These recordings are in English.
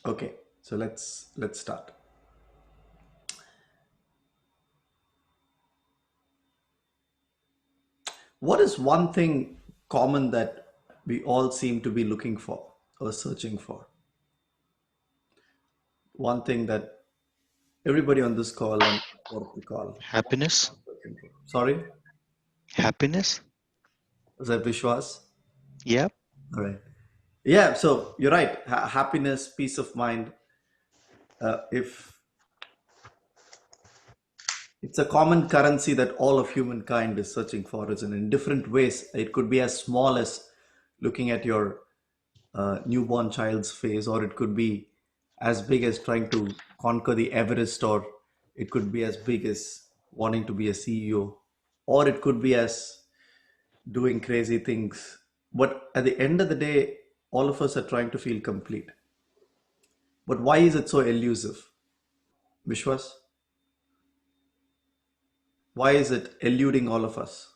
Okay, so let's start. What is one thing common that we all seem to be looking for or searching for? One thing that everybody on this call and what we call Happiness? searching for. Sorry, Happiness? was that Vishwas? Yep. All right. Yeah, so you're right. Happiness, peace of mind. If it's a common currency that all of humankind is searching for, is in different ways. It could be as small as looking at your newborn child's face, or it could be as big as trying to conquer the Everest, or it could be as big as wanting to be a CEO, or it could be as doing crazy things. But at the end of the day, all of us are trying to feel complete. But why is it so elusive? Vishwas, why is it eluding all of us?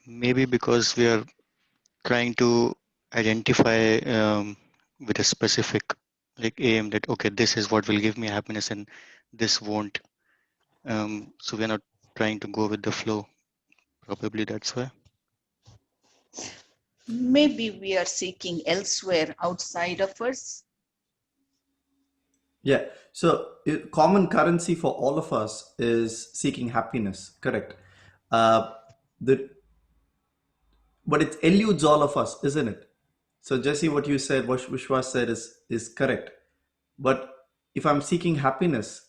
Maybe because we are trying to identify with a specific like aim that okay, this is what will give me happiness and this won't. So we're not trying to go with the flow. Probably that's why. Maybe we are seeking elsewhere outside of us. Yeah. So, common currency for all of us is seeking happiness. Correct. Uh, the but it eludes all of us, isn't it? So, Jesse, what you said, what Vishwas said is correct. But if I'm seeking happiness,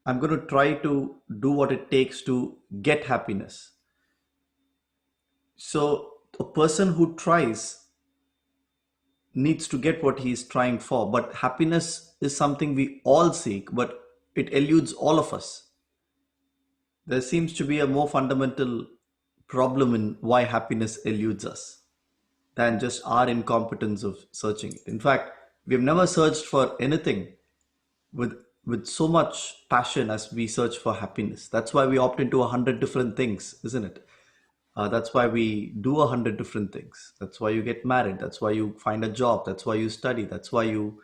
I'm going to try to do what it takes to get happiness. So, a person who tries needs to get what he is trying for. But happiness is something we all seek, but it eludes all of us. There seems to be a more fundamental problem in why happiness eludes us than just our incompetence of searching it. In fact, we have never searched for anything with with so much passion as we search for happiness. That's why we opt into 100 different things, isn't it? That's why we do 100 different things. That's why you get married. That's why you find a job. That's why you study. That's why you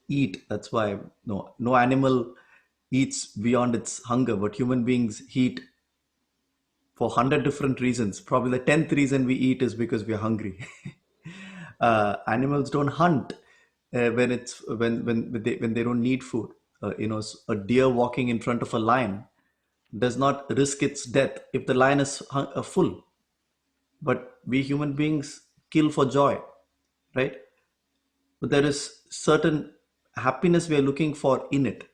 eat. That's why no animal eats beyond its hunger, but human beings eat for 100 different reasons. Probably the 10th reason we eat is because we're hungry. Animals don't hunt when it's when they don't need food. A deer walking in front of a lion does not risk its death if the lion is full. But we human beings kill for joy, right? But there is certain happiness we are looking for in it.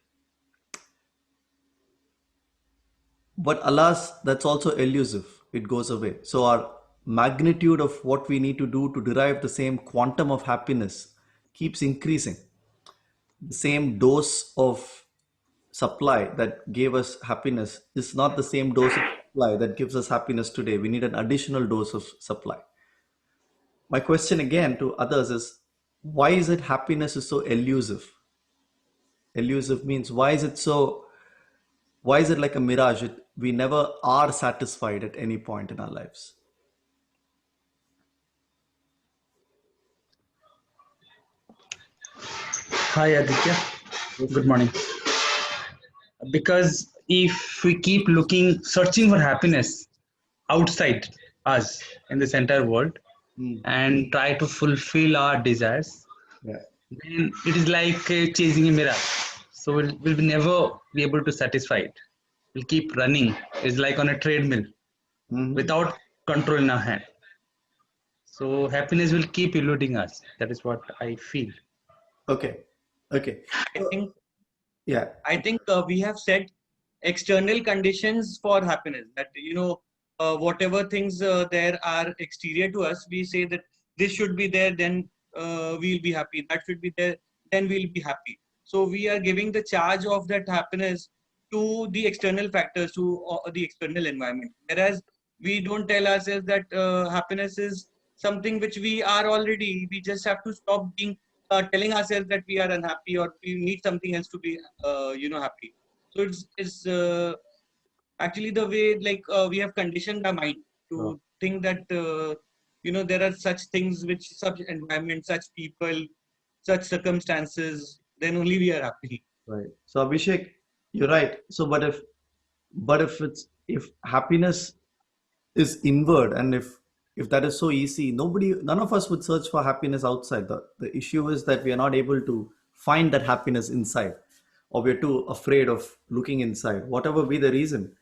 But alas, that's also elusive. It goes away. So our magnitude of what we need to do to derive the same quantum of happiness keeps increasing. The same dose of supply that gave us happiness is not the same dose of supply that gives us happiness today. We need an additional dose of supply. My question again to others is, why is it happiness is so elusive? Elusive means, why is it like a mirage? We never are satisfied at any point in our lives. Hi Aditya, good morning. Because if we keep looking, searching for happiness outside us in this entire world Mm. and try to fulfill our desires, Yeah. then it is like chasing a mirage. So we'll never be able to satisfy it. We'll keep running. It's like on a treadmill Mhm. without control in our hand. So happiness will keep eluding us. That is what I feel. Okay. Okay. I So, think yeah. we have set external conditions for happiness. That whatever things there are exterior to us, we say that this should be there, then we'll be happy. That should be there, then we'll be happy. So we are giving the charge of that happiness to the external factors, to the external environment. Whereas we don't tell ourselves that happiness is something which we are already. We just have to stop being telling ourselves that we are unhappy or we need something else to be happy. So it's actually the way like we have conditioned our mind Oh. to think that there are such things which such environment, such people, such circumstances, then only we are happy. Right. So Abhishek, you're right. So, if happiness is inward, and if that is so easy, none of us would search for happiness outside. The issue is that we are not able to find that happiness inside, or we're too afraid of looking inside. Whatever be the reason.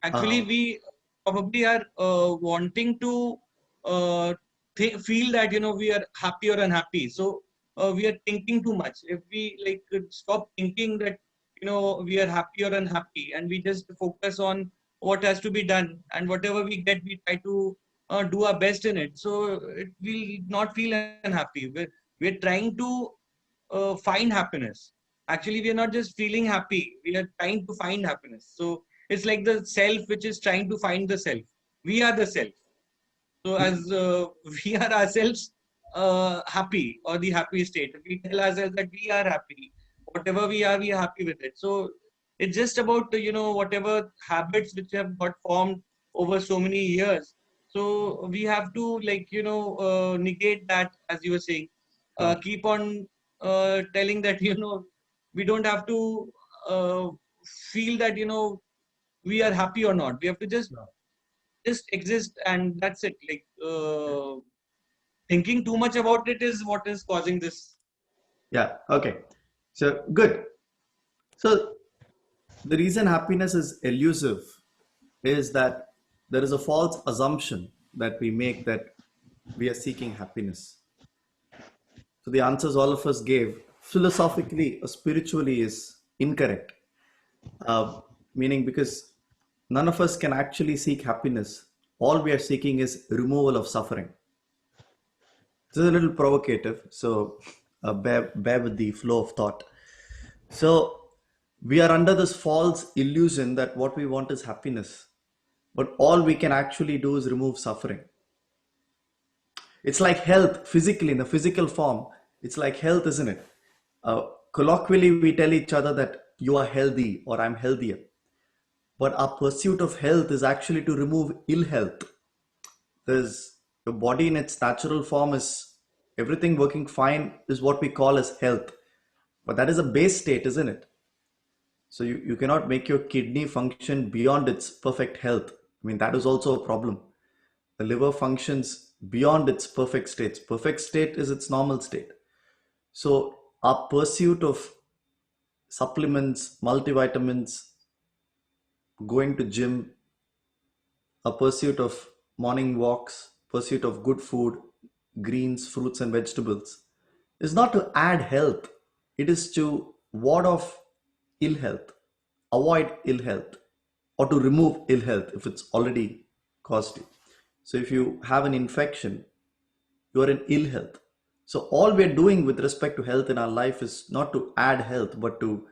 Actually, we probably are wanting to feel that we are happy or unhappy. So we are thinking too much. If we could stop thinking that we are happy or unhappy, and we just focus on what has to be done, and whatever we get, we try to do our best in it. So it will not feel unhappy. We're trying to find happiness. Actually, we are not just feeling happy. We are trying to find happiness. So it's like the self which is trying to find the self. We are the self. So as we are ourselves happy, or the happy state, we tell ourselves that we are happy. Whatever we are happy with it. So it's just about whatever habits which have got formed over so many years. So we have to negate that, as you were saying. Keep on telling that we don't have to feel that we are happy or not. We have to just exist, and that's it. Thinking too much about it is what is causing this. Yeah. Okay. So good. So the reason happiness is elusive is that there is a false assumption that we make that we are seeking happiness. So the answers all of us gave philosophically or spiritually is incorrect. Meaning, because none of us can actually seek happiness. All we are seeking is removal of suffering. This is a little provocative, so bear with the flow of thought. So we are under this false illusion that what we want is happiness, but all we can actually do is remove suffering. It's like health physically, in the physical form. It's like health, isn't it? Colloquially, we tell each other that you are healthy or I'm healthier. But our pursuit of health is actually to remove ill health. There's your body in its natural form is everything working fine is what we call as health. But that is a base state, isn't it? So you cannot make your kidney function beyond its perfect health. I mean, that is also a problem. The liver functions beyond its perfect state. Perfect state is its normal state. So our pursuit of supplements, multivitamins, going to gym, a pursuit of morning walks, pursuit of good food, greens, fruits and vegetables is not to add health. It is to ward off ill health, avoid ill health, or to remove ill health if it's already caused you. So if you have an infection, you are in ill health. So all we're doing with respect to health in our life is not to add health, but to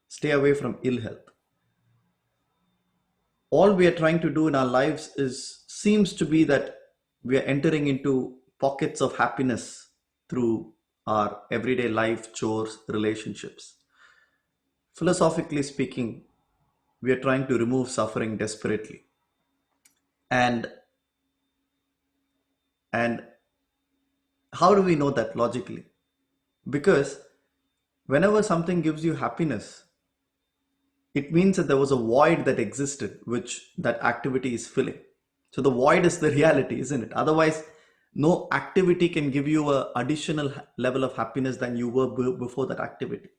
stay away from ill health. All we are trying to do in our lives seems to be that we are entering into pockets of happiness through our everyday life, chores, relationships. Philosophically speaking, we are trying to remove suffering desperately. And how do we know that logically? Because whenever something gives you happiness, it means that there was a void that existed, which that activity is filling. So the void is the reality, isn't it? Otherwise, no activity can give you an additional level of happiness than you were before that activity.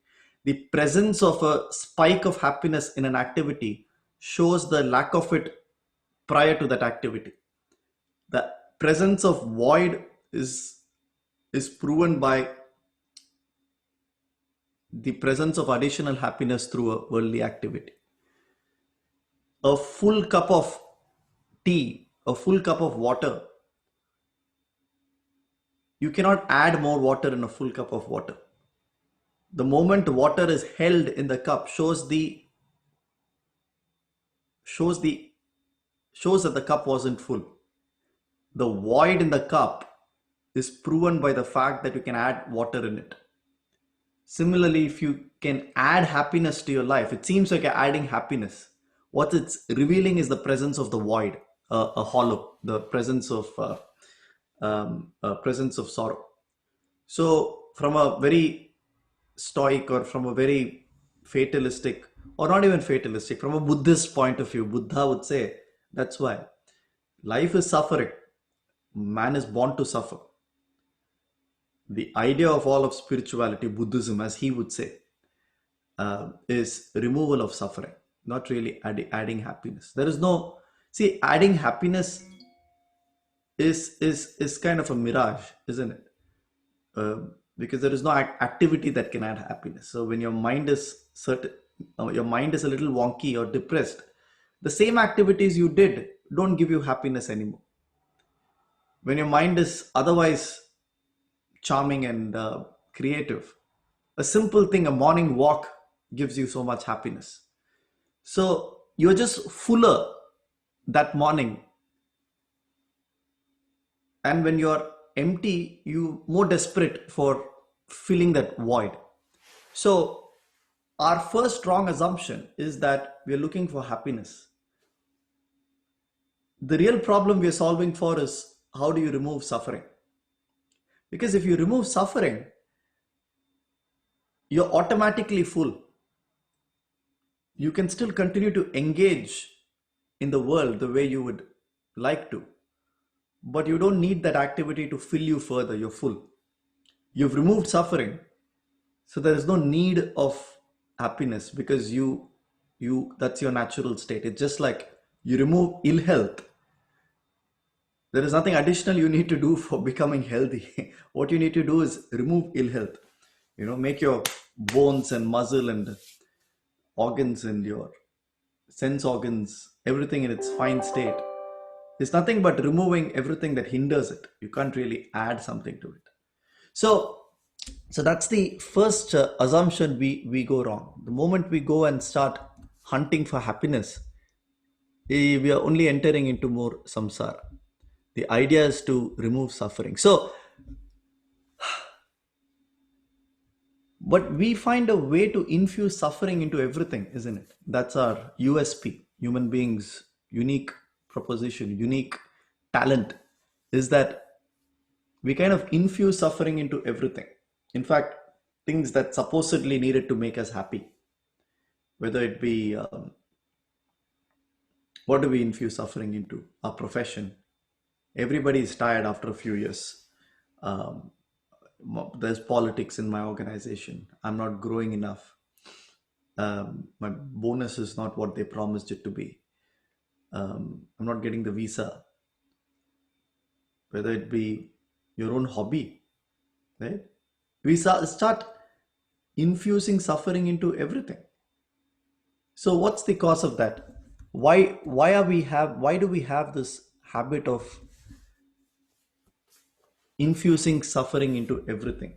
The presence of a spike of happiness in an activity shows the lack of it prior to that activity. The presence of void is proven by the presence of additional happiness through a worldly activity. A full cup of tea, a full cup of water, you cannot add more water in a full cup of water. The moment water is held in the cup shows that the cup wasn't full. The void in the cup is proven by the fact that you can add water in it. Similarly, if you can add happiness to your life, it seems like you're adding happiness. What it's revealing is the presence of the void, a hollow, the presence of sorrow. So from a very stoic or from a very fatalistic, or not even fatalistic, from a Buddhist point of view, Buddha would say that's why life is suffering. Man is born to suffer. The idea of all of spirituality, Buddhism, as he would say, is removal of suffering, not really adding happiness. There is no, see, adding happiness is kind of a mirage, isn't it? Because there is no activity that can add happiness. So when your mind is your mind is a little wonky or depressed, the same activities you did don't give you happiness anymore. When your mind is otherwise charming and creative, a simple thing, a morning walk, gives you so much happiness. So you're just fuller that morning, and when you're empty, you more desperate for filling that void. So our first strong assumption is that we're looking for happiness. The real problem we're solving for is, how do you remove suffering? Because if you remove suffering, you're automatically full. You can still continue to engage in the world the way you would like to, but you don't need that activity to fill you further. You're full. You've removed suffering, so there is no need of happiness, because you that's your natural state. It's just like you remove ill health. There is nothing additional you need to do for becoming healthy. What you need to do is remove ill health. Make your bones and muscle and organs and your sense organs, everything in its fine state. It's nothing but removing everything that hinders it. You can't really add something to it. So that's the first assumption we go wrong. The moment we go and start hunting for happiness, we are only entering into more samsara. The idea is to remove suffering. So, but we find a way to infuse suffering into everything, isn't it? That's our USP, human beings' unique proposition, unique talent, is that we kind of infuse suffering into everything. In fact, things that supposedly needed to make us happy, whether it be, what do we infuse suffering into? Our profession. Everybody is tired after a few years. There's politics in my organization. I'm not growing enough. My bonus is not what they promised it to be. I'm not getting the visa. Whether it be your own hobby, right? We start infusing suffering into everything. So what's the cause of that? Why do we have this habit of infusing suffering into everything?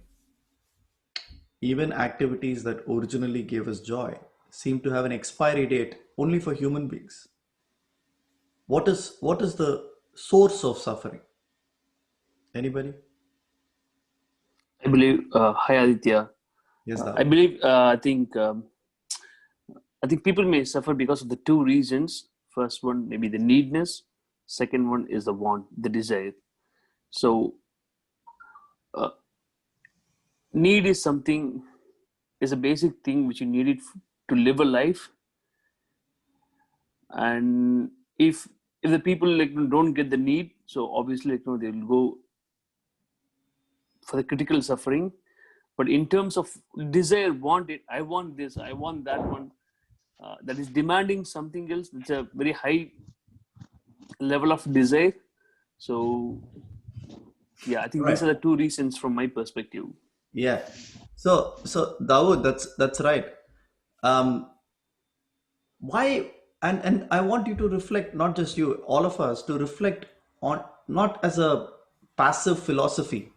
Even activities that originally gave us joy seem to have an expiry date only for human beings. What is the source of suffering? Anybody? I believe, hi Aditya. Yes, I believe, I think people may suffer because of the two reasons. First one, maybe the needness. Second one is the want, the desire. So, need is something, is a basic thing which you need it to live a life. And if the people don't get the need, so obviously they will go for the critical suffering. But in terms of desire, want it, I want this, I want that one, that is demanding something else. It's a very high level of desire. So yeah, I think these are the two reasons from my perspective. Yeah. So Dawood, that's right. Why? And I want you to reflect, not just you, all of us, to reflect on, not as a passive philosophy,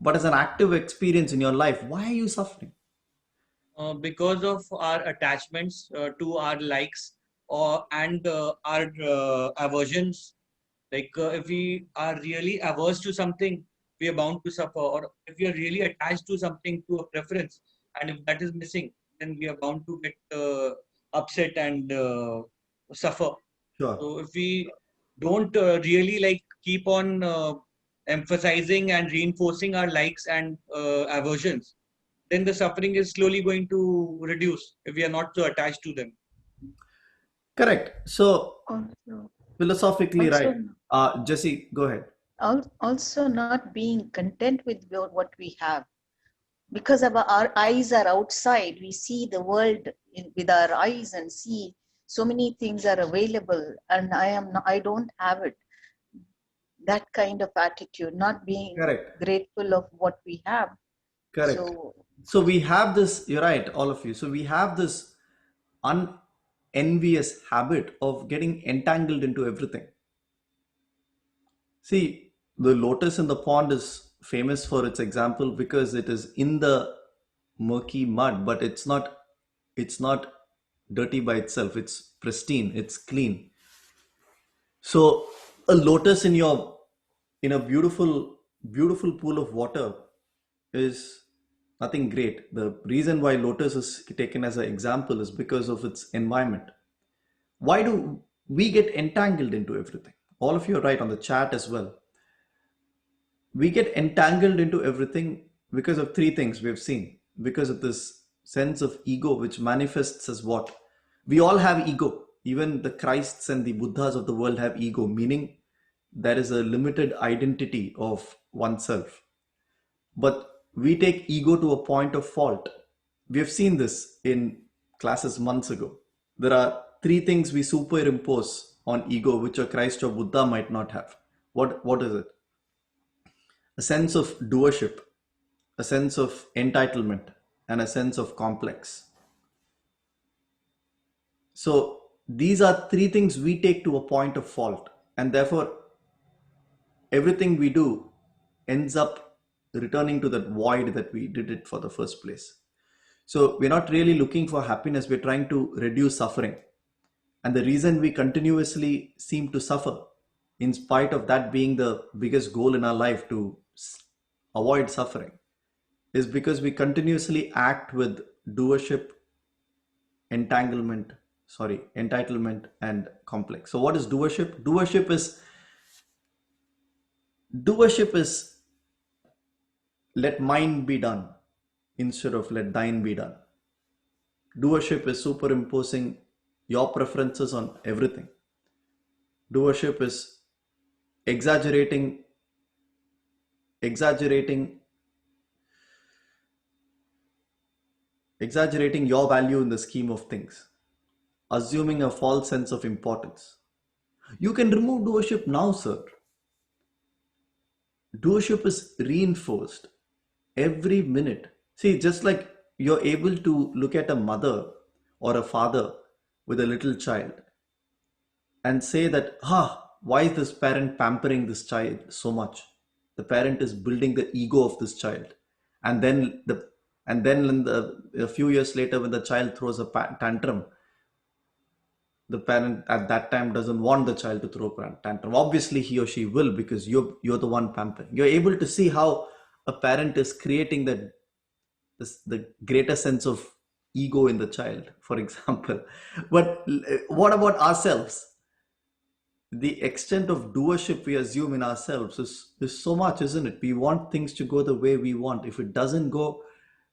but as an active experience in your life. Why are you suffering? Because of our attachments to our likes and our aversions. Like if we are really averse to something, we are bound to suffer. Or if we are really attached to something, to a preference, and if that is missing, then we are bound to get upset and suffer. Sure. So if we don't really keep on emphasizing and reinforcing our likes and aversions, then the suffering is slowly going to reduce if we are not so attached to them. Correct. So Also, philosophically, right. also, Jesse, go ahead. also not being content with what we have, because our eyes are outside. We see the world with our eyes and see so many things are available, and I don't have it. That kind of attitude, not being Correct. grateful of what we have. Correct. So So we have this, you're right, all of you. So we have this unenvious habit of getting entangled into everything. See, the lotus in the pond is famous for its example because it is in the murky mud, but it's not dirty by itself. It's pristine, it's clean. So a lotus in a beautiful pool of water is nothing great. The reason why lotus is taken as an example is because of its environment. Why do we get entangled into everything? All of you are right on the chat as well. We get entangled into everything because of three things we've seen. Because of this sense of ego, which manifests as what? We all have ego. Even the Christs and the Buddhas of the world have ego, meaning there is a limited identity of oneself. But we take ego to a point of fault. We have seen this in classes months ago. There are three things we superimpose on ego, which a Christ or Buddha might not have. What is it? A sense of doership, a sense of entitlement, and a sense of complex. So these are three things we take to a point of fault, and therefore everything we do ends up returning to that void that we did it for the first place. So we're not really looking for happiness, we're trying to reduce suffering. And the reason we continuously seem to suffer, in spite of that being the biggest goal in our life to avoid suffering, is because we continuously act with doership, entitlement, and complex. So what is doership? Doership is let mine be done instead of let thine be done. Doership is superimposing your preferences on everything. Doership is exaggerating your value in the scheme of things, assuming a false sense of importance. You can remove doership now, sir. Doership is reinforced every minute. See, just like you're able to look at a mother or a father with a little child and say that, why is this parent pampering this child so much? The parent is building the ego of this child. And then a few years later, when the child throws a tantrum, the parent at that time doesn't want the child to throw a tantrum. Obviously, he or she will, because you're the one pampering. You're able to see how a parent is creating the greater sense of ego in the child, for example. But what about ourselves? The extent of doership we assume in ourselves is so much, isn't it? We want things to go the way we want. If it doesn't go,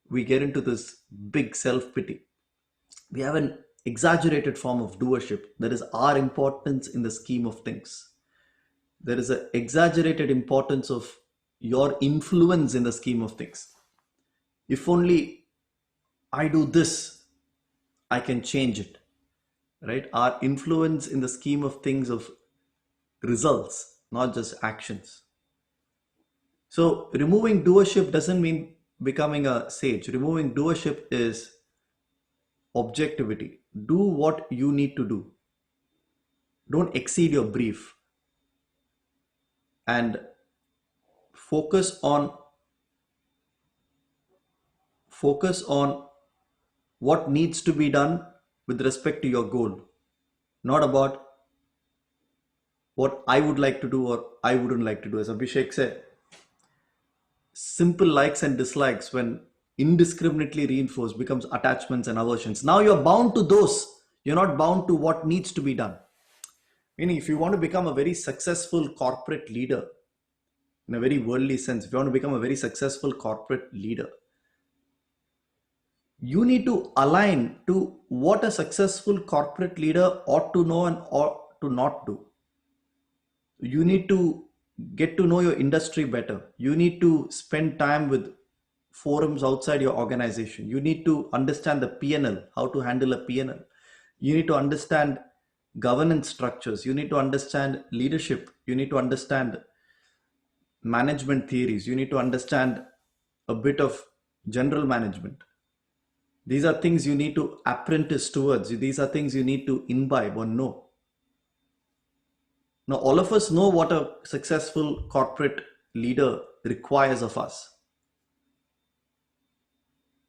we get into this big self-pity. We have an exaggerated form of doership. That is our importance in the scheme of things. There is an exaggerated importance of your influence in the scheme of things. If only I do this, I can change it, right? Our influence in the scheme of things of results, not just actions. So removing doership doesn't mean becoming a sage. Removing doership is objectivity. Do what you need to do. Don't exceed your brief. And focus on what needs to be done with respect to your goal, not about what I would like to do or I wouldn't like to do. As Abhishek said, simple likes and dislikes, when indiscriminately reinforced, becomes attachments and aversions. Now you're bound to those. You're not bound to what needs to be done. Meaning, if you want to become a very successful corporate leader, in a very worldly sense, if you want to become a very successful corporate leader, you need to align to what a successful corporate leader ought to know and ought to not do. You need to get to know your industry better. You need to spend time with forums outside your organization. You need to understand the P&L, how to handle a P&L. You need to understand governance structures. You need to understand leadership. You need to understand management theories. You need to understand a bit of general management. These are things you need to apprentice towards. These are things you need to imbibe or know. Now, all of us know what a successful corporate leader requires of us.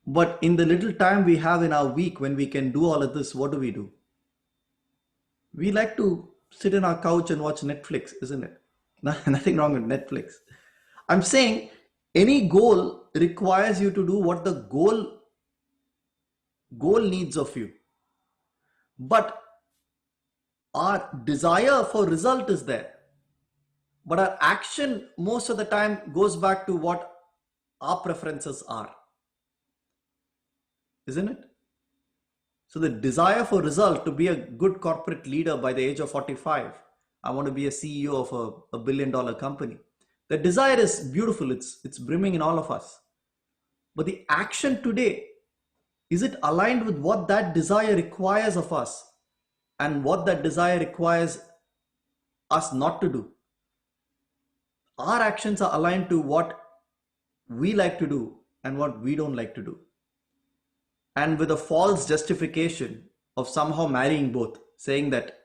But in the little time we have in our week when we can do all of this, what do? We like to sit in our couch and watch Netflix, isn't it? Nothing wrong with Netflix. I'm saying any goal requires you to do what the goal needs of you. But our desire for result is there. But our action most of the time goes back to what our preferences are. Isn't it? So the desire for result, to be a good corporate leader by the age of 45, I want to be a CEO of a $1 billion company. The desire is beautiful. It's brimming in all of us. But the action today, is it aligned with what that desire requires of us and what that desire requires us not to do? Our actions are aligned to what we like to do and what we don't like to do. And with a false justification of somehow marrying both, saying that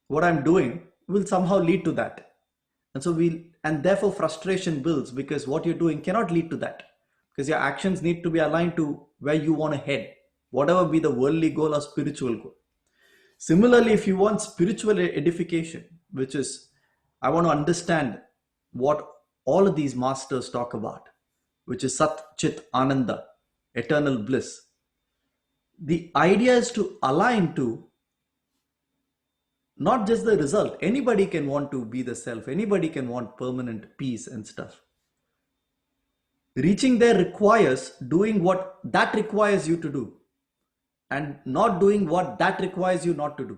what I'm doing will somehow lead to that. And therefore frustration builds because what you're doing cannot lead to that, because your actions need to be aligned to where you want to head, whatever be the worldly goal or spiritual goal. Similarly, if you want spiritual edification, which is, I want to understand what all of these masters talk about, which is Sat Chit Ananda, eternal bliss. The idea is to align to not just the result. Anybody can want to be the self. Anybody can want permanent peace and stuff. Reaching there requires doing what that requires you to do and not doing what that requires you not to do.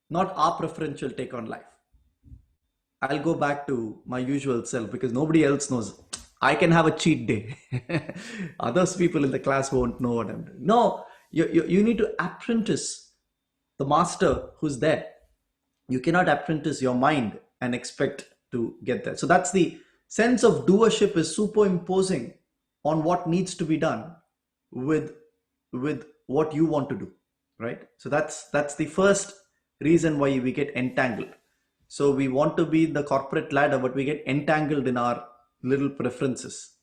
Not our preferential take on life. I'll go back to my usual self because nobody else knows. I can have a cheat day. Others people in the class won't know what I'm doing. No, you need to apprentice the master who's there. You cannot apprentice your mind and expect to get there. So that's the sense of doership, is superimposing on what needs to be done with what you want to do, right? So that's the first reason why we get entangled. So we want to be the corporate ladder, but we get entangled in our little preferences,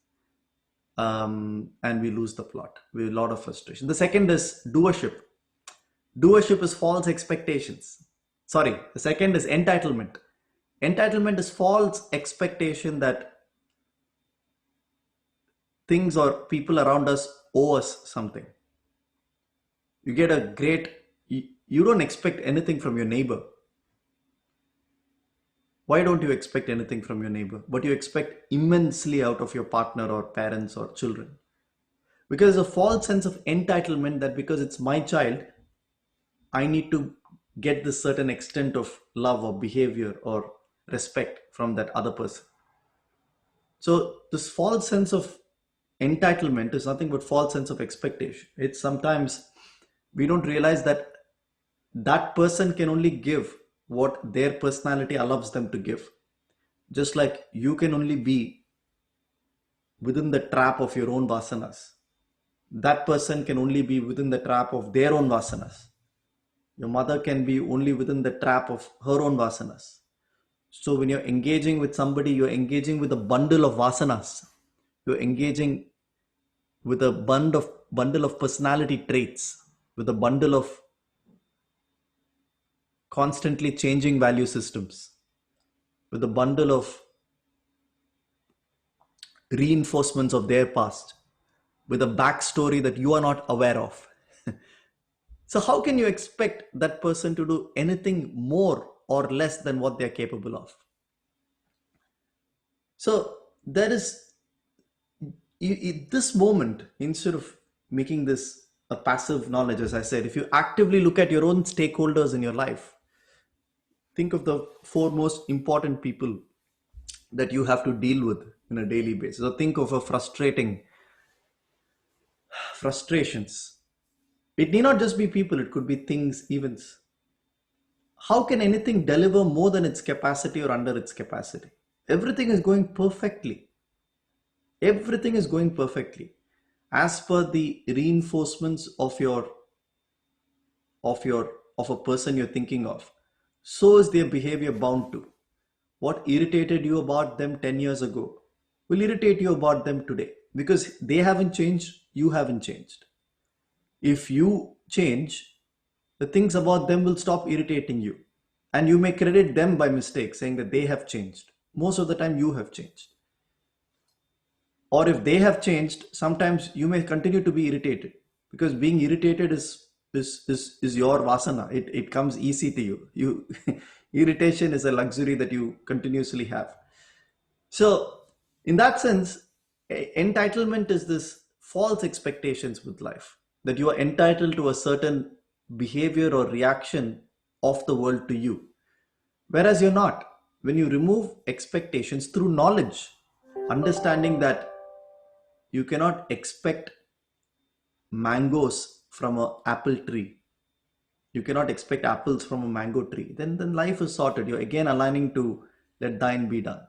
and we lose the plot. We have a lot of frustration. The second is doership. Doership is false expectations. Sorry, the second is entitlement. Entitlement is false expectation that things or people around us owe us something. You get a great, you don't expect anything from your neighbor. Why don't you expect anything from your neighbor? But you expect immensely out of your partner or parents or children. Because there's a false sense of entitlement that because it's my child, I need to get this certain extent of love or behavior or respect from that other person. So this false sense of entitlement is nothing but false sense of expectation. It's sometimes we don't realize that that person can only give what their personality allows them to give. Just like you can only be within the trap of your own vasanas. That person can only be within the trap of their own vasanas. Your mother can be only within the trap of her own vasanas. So when you're engaging with somebody, you're engaging with a bundle of vasanas. You're engaging with a bundle of personality traits, with a bundle of constantly changing value systems, with a bundle of reinforcements of their past, with a backstory that you are not aware of. So how can you expect that person to do anything more or less than what they're capable of? So there is this moment, instead of making this a passive knowledge, as I said, if you actively look at your own stakeholders in your life, think of the four most important people that you have to deal with in a daily basis. So think of a frustrations. It need not just be people, it could be things, events. How can anything deliver more than its capacity or under its capacity? Everything is going perfectly. Everything is going perfectly as per the reinforcements of of a person you're thinking of. So is their behavior bound to. What irritated you about them 10 years ago will irritate you about them today, because they haven't changed, you haven't changed. If you change, the things about them will stop irritating you. And you may credit them by mistake, saying that they have changed. Most of the time, you have changed. Or if they have changed, sometimes you may continue to be irritated, because being irritated is your vasana. It comes easy to you. Irritation is a luxury that you continuously have. So, in that sense, entitlement is this false expectations with life, that you are entitled to a certain behavior or reaction of the world to you, whereas you're not. When you remove expectations through knowledge, understanding that you cannot expect mangoes from an apple tree, you cannot expect apples from a mango tree, then life is sorted. You're again aligning to let thine be done.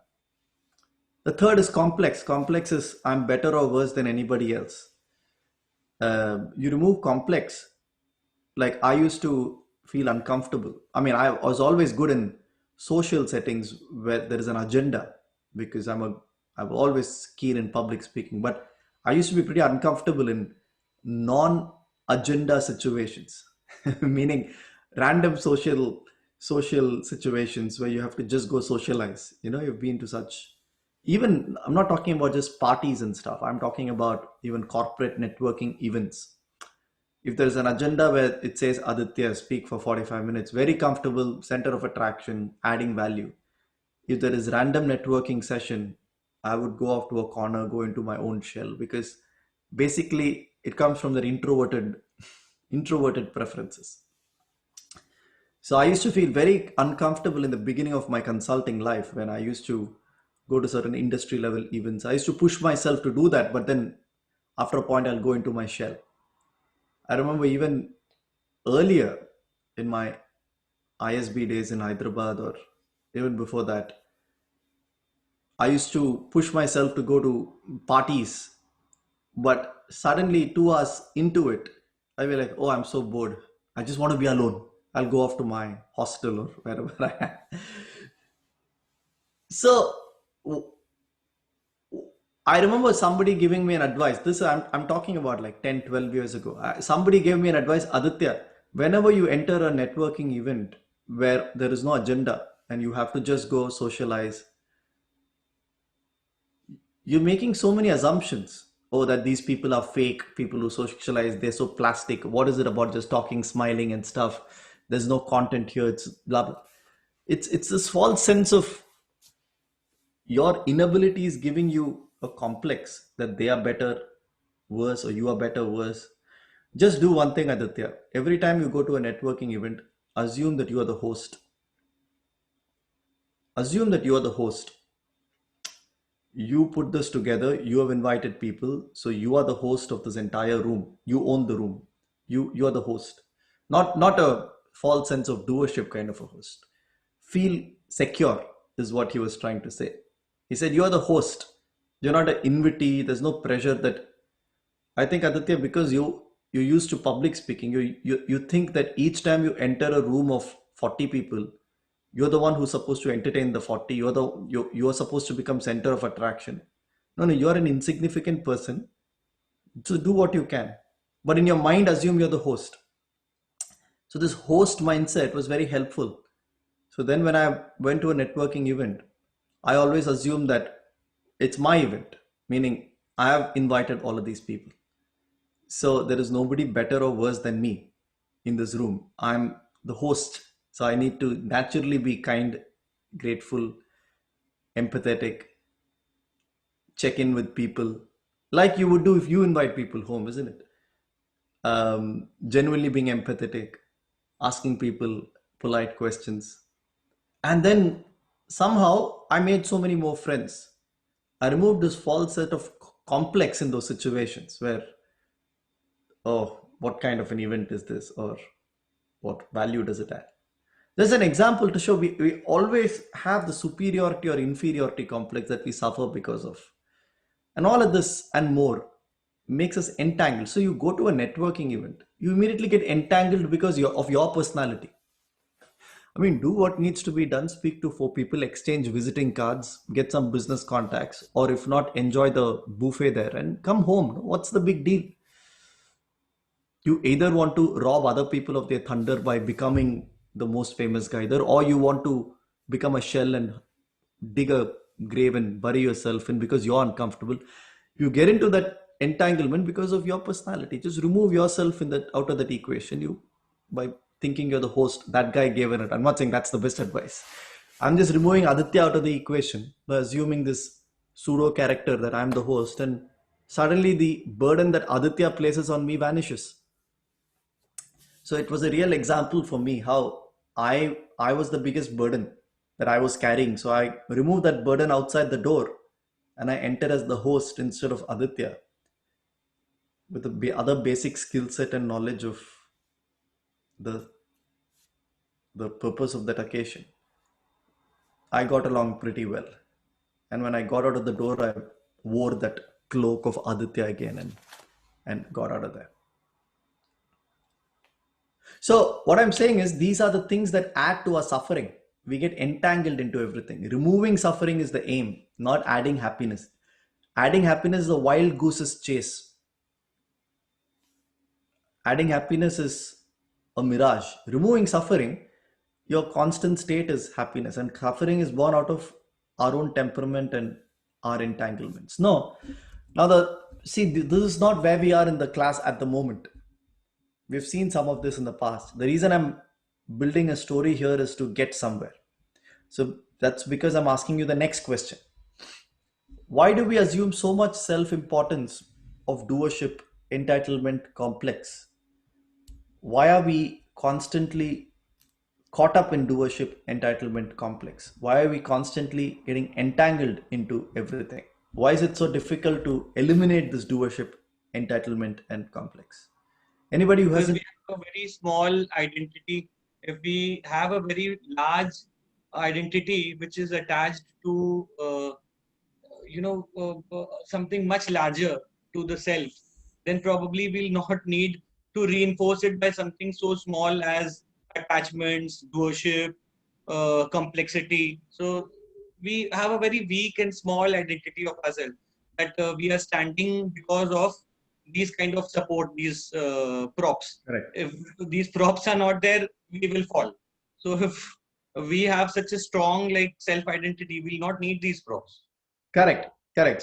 The third is complex. Complex is I'm better or worse than anybody else. You remove complex. Like I used to feel uncomfortable. I mean, I was always good in social settings where there is an agenda, because I'm always keen in public speaking. But I used to be pretty uncomfortable in non-agenda situations, meaning random social situations where you have to just go socialize. You've been to such, even I'm not talking about just parties and stuff. I'm talking about even corporate networking events. If there's an agenda where it says Aditya speak for 45 minutes, very comfortable, center of attraction, adding value. If there is random networking session, I would go off to a corner, go into my own shell, because basically it comes from their introverted preferences. So I used to feel very uncomfortable in the beginning of my consulting life when I used to go to certain industry level events. I used to push myself to do that, but then after a point, I'll go into my shell. I remember even earlier in my ISB days in Hyderabad, or even before that, I used to push myself to go to parties, but suddenly 2 hours into it, I'll be like, oh, I'm so bored. I just want to be alone. I'll go off to my hostel or wherever I am. So I remember somebody giving me an advice. This I'm talking about like 10, 12 years ago. Somebody gave me an advice, Aditya, whenever you enter a networking event where there is no agenda and you have to just go socialize, you're making so many assumptions. Oh, that these people are fake, people who socialize, they're so plastic. What is it about just talking, smiling and stuff? There's no content here. It's blah, blah. It's this false sense of your inability is giving you a complex that they are better, worse, or you are better, worse. Just do one thing, Aditya. Every time you go to a networking event, assume that you are the host. Assume that you are the host. You put this together, you have invited people, so you are the host of this entire room. You own the room. You are the host. Not a false sense of doership kind of a host. Feel secure is what he was trying to say. He said, you are the host. You're not an invitee. There's no pressure that, I think, Aditya, because you're used to public speaking, you think that each time you enter a room of 40 people, you're the one who's supposed to entertain the 40. You're supposed to become center of attraction. No, you're an insignificant person. So do what you can. But in your mind, assume you're the host. So this host mindset was very helpful. So then when I went to a networking event, I always assume that it's my event, meaning I have invited all of these people. So there is nobody better or worse than me in this room. I'm the host. So I need to naturally be kind, grateful, empathetic, check in with people like you would do if you invite people home, isn't it? Genuinely being empathetic, asking people polite questions. And then somehow I made so many more friends. I removed this false set of complex in those situations where, oh, what kind of an event is this? Or what value does it add? There's an example to show we always have the superiority or inferiority complex that we suffer because of. And all of this and more makes us entangled. So you go to a networking event, you immediately get entangled because of your personality. I mean, do what needs to be done, speak to 4 people, exchange visiting cards, get some business contacts, or if not, enjoy the buffet there and come home. What's the big deal? You either want to rob other people of their thunder by becoming the most famous guy there, or you want to become a shell and dig a grave and bury yourself in because you're uncomfortable. You get into that entanglement because of your personality. Just remove yourself in that out of that equation. You by thinking you're the host. That guy gave it. I'm not saying that's the best advice. I'm just removing Aditya out of the equation by assuming this pseudo character that I'm the host, and suddenly the burden that Aditya places on me vanishes. So it was a real example for me how I was the biggest burden that I was carrying. So I removed that burden outside the door and I entered as the host instead of Aditya with the other basic skill set and knowledge of the the purpose of that occasion. I got along pretty well. And when I got out of the door, I wore that cloak of Aditya again and got out of there. So what I'm saying is these are the things that add to our suffering. We get entangled into everything. Removing suffering is the aim, not adding happiness. Adding happiness is a wild goose's chase. Adding happiness is a mirage. Removing suffering, your constant state is happiness, and suffering is born out of our own temperament and our entanglements. No. Now this is not where we are in the class at the moment. We've seen some of this in the past. The reason I'm building a story here is to get somewhere. So that's because I'm asking you the next question. Why do we assume so much self-importance of doership, entitlement, complex? Why are we constantly caught up in doership, entitlement, complex? Why are we constantly getting entangled into everything? Why is it so difficult to eliminate this doership, entitlement, and complex? Anybody who Because hasn't... we have a very small identity. If we have a very large identity which is attached to something much larger to the self, then probably we'll not need to reinforce it by something so small as attachments, doership, complexity. So we have a very weak and small identity of ourselves that we are standing because of these kind of support, these props. Correct. If these props are not there, we will fall. So if we have such a strong self identity, we'll not need these props. Correct.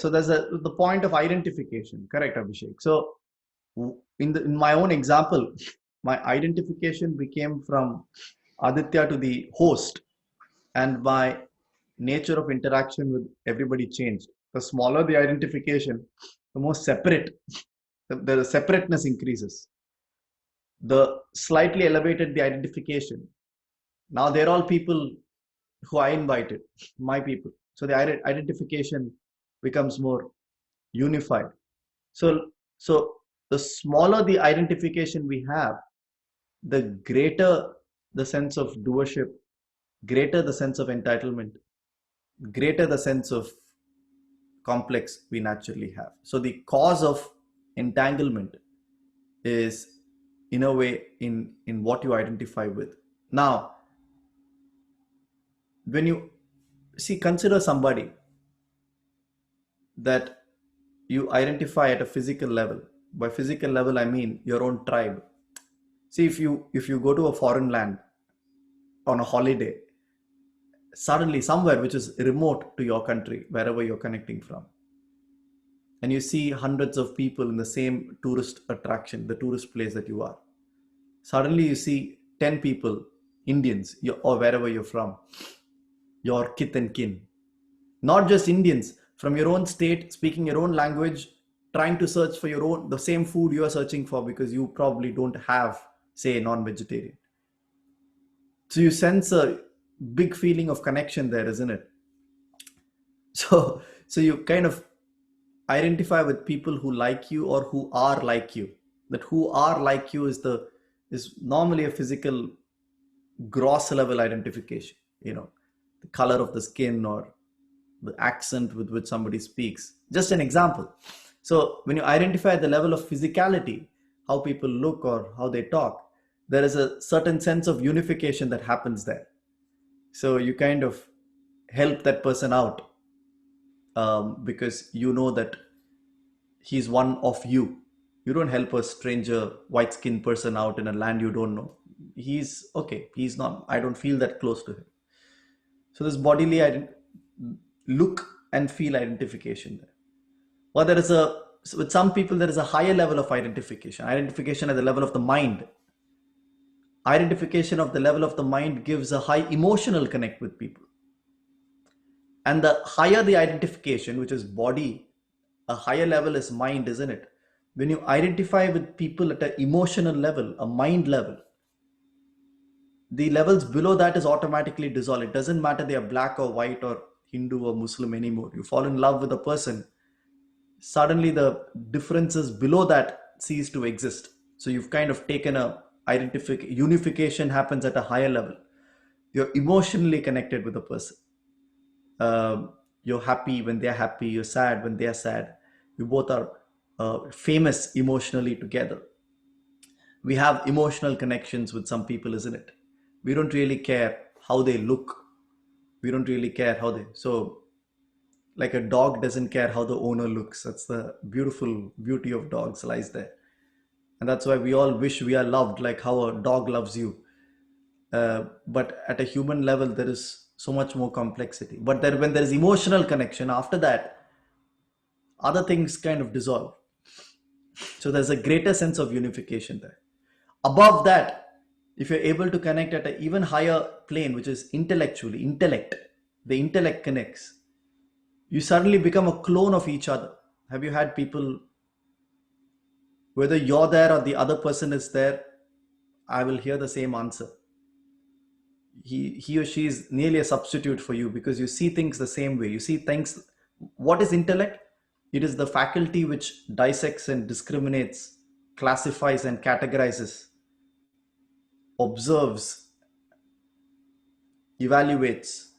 So there's the point of identification. Correct, Abhishek. So in my own example, my identification became from Aditya to the host, and my nature of interaction with everybody changed. The smaller the identification, the more separate, the separateness increases. The slightly elevated the identification. Now they're all people who I invited, my people. So the identification becomes more unified. So the smaller the identification we have, the greater the sense of doership, greater the sense of entitlement, greater the sense of complex we naturally have. So the cause of entanglement is in a way in what you identify with. Now, when you consider somebody that you identify at a physical level. By physical level, I mean your own tribe. See, if you go to a foreign land on a holiday, suddenly somewhere which is remote to your country, wherever you're connecting from, and you see hundreds of people in the same tourist attraction, the tourist place that you are, suddenly you see 10 people, Indians, or wherever you're from, your kith and kin. Not just Indians, from your own state, speaking your own language, trying to search for the same food you are searching for because you probably don't have, say, non-vegetarian. So you sense a big feeling of connection there, isn't it? So you kind of identify with people who like you or who are like you. That who are like you is normally a physical gross level identification, the color of the skin or the accent with which somebody speaks. Just an example. So when you identify at the level of physicality, how people look or how they talk, there is a certain sense of unification that happens there. So you kind of help that person out, because you know that he's one of you. You don't help a stranger, white skinned person out in a land you don't know. He's okay. He's not, I don't feel that close to him. So this bodily look and feel identification there. Well, with some people, there is a higher level of identification at the level of the mind. Identification of the level of the mind gives a high emotional connect with people. And the higher the identification, which is body, a higher level is mind, isn't it? When you identify with people at an emotional level, a mind level, the levels below that is automatically dissolved. It doesn't matter they are black or white or Hindu or Muslim anymore. You fall in love with a person, suddenly the differences below that cease to exist. So you've kind of taken unification happens at a higher level. You're emotionally connected with a person. You're happy when they're happy, you're sad when they're sad. You both are famous emotionally together. We have emotional connections with some people, isn't it? We don't really care how they look. We don't really care so like a dog doesn't care how the owner looks. That's the beautiful beauty of dogs lies there. And that's why we all wish we are loved like how a dog loves you. But at a human level, there is so much more complexity. But when there is emotional connection, after that, other things kind of dissolve. So there's a greater sense of unification there. Above that, if you're able to connect at an even higher plane, which is intellect, the intellect connects. You suddenly become a clone of each other. Have you had people, whether you're there or the other person is there, I will hear the same answer. He or she is nearly a substitute for you because you see things the same way. You see things. What is intellect? It is the faculty which dissects and discriminates, classifies and categorizes, observes, evaluates.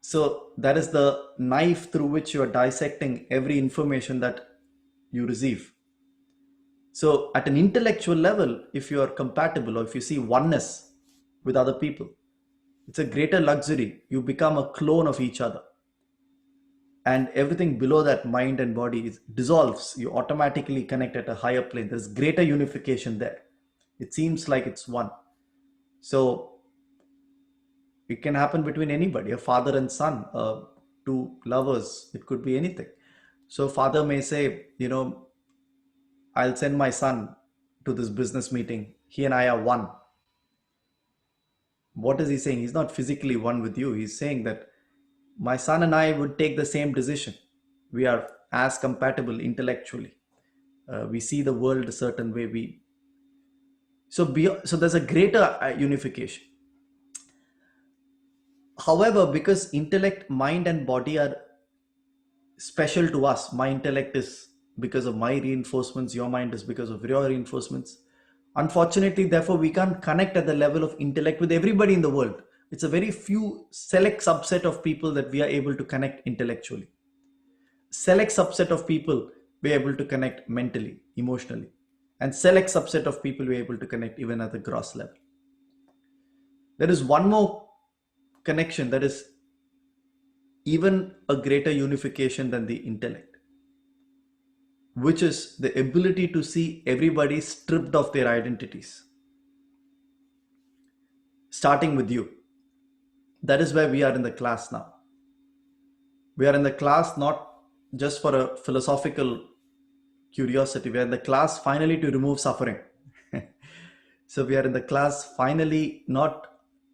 So that is the knife through which you are dissecting every information that you receive. So at an intellectual level, if you are compatible or if you see oneness with other people, it's a greater luxury. You become a clone of each other. And everything below that, mind and body, dissolves. You automatically connect at a higher plane. There's greater unification there. It seems like it's one. So it can happen between anybody, a father and son, two lovers. It could be anything. So father may say, I'll send my son to this business meeting. He and I are one. What is he saying? He's not physically one with you. He's saying that my son and I would take the same decision. We are as compatible intellectually. We see the world a certain way. So there's a greater unification. However, because intellect, mind and body are special to us, my intellect is because of my reinforcements, your mind is because of your reinforcements. Unfortunately, therefore, we can't connect at the level of intellect with everybody in the world. It's a very few select subset of people that we are able to connect intellectually. Select subset of people we are able to connect mentally, emotionally. And select subset of people we are able to connect even at the gross level. There is one more connection that is even a greater unification than the intellect, which is the ability to see everybody stripped of their identities. Starting with you. That is where we are in the class now. We are in the class not just for a philosophical curiosity. We are in the class finally to remove suffering. So we are in the class finally not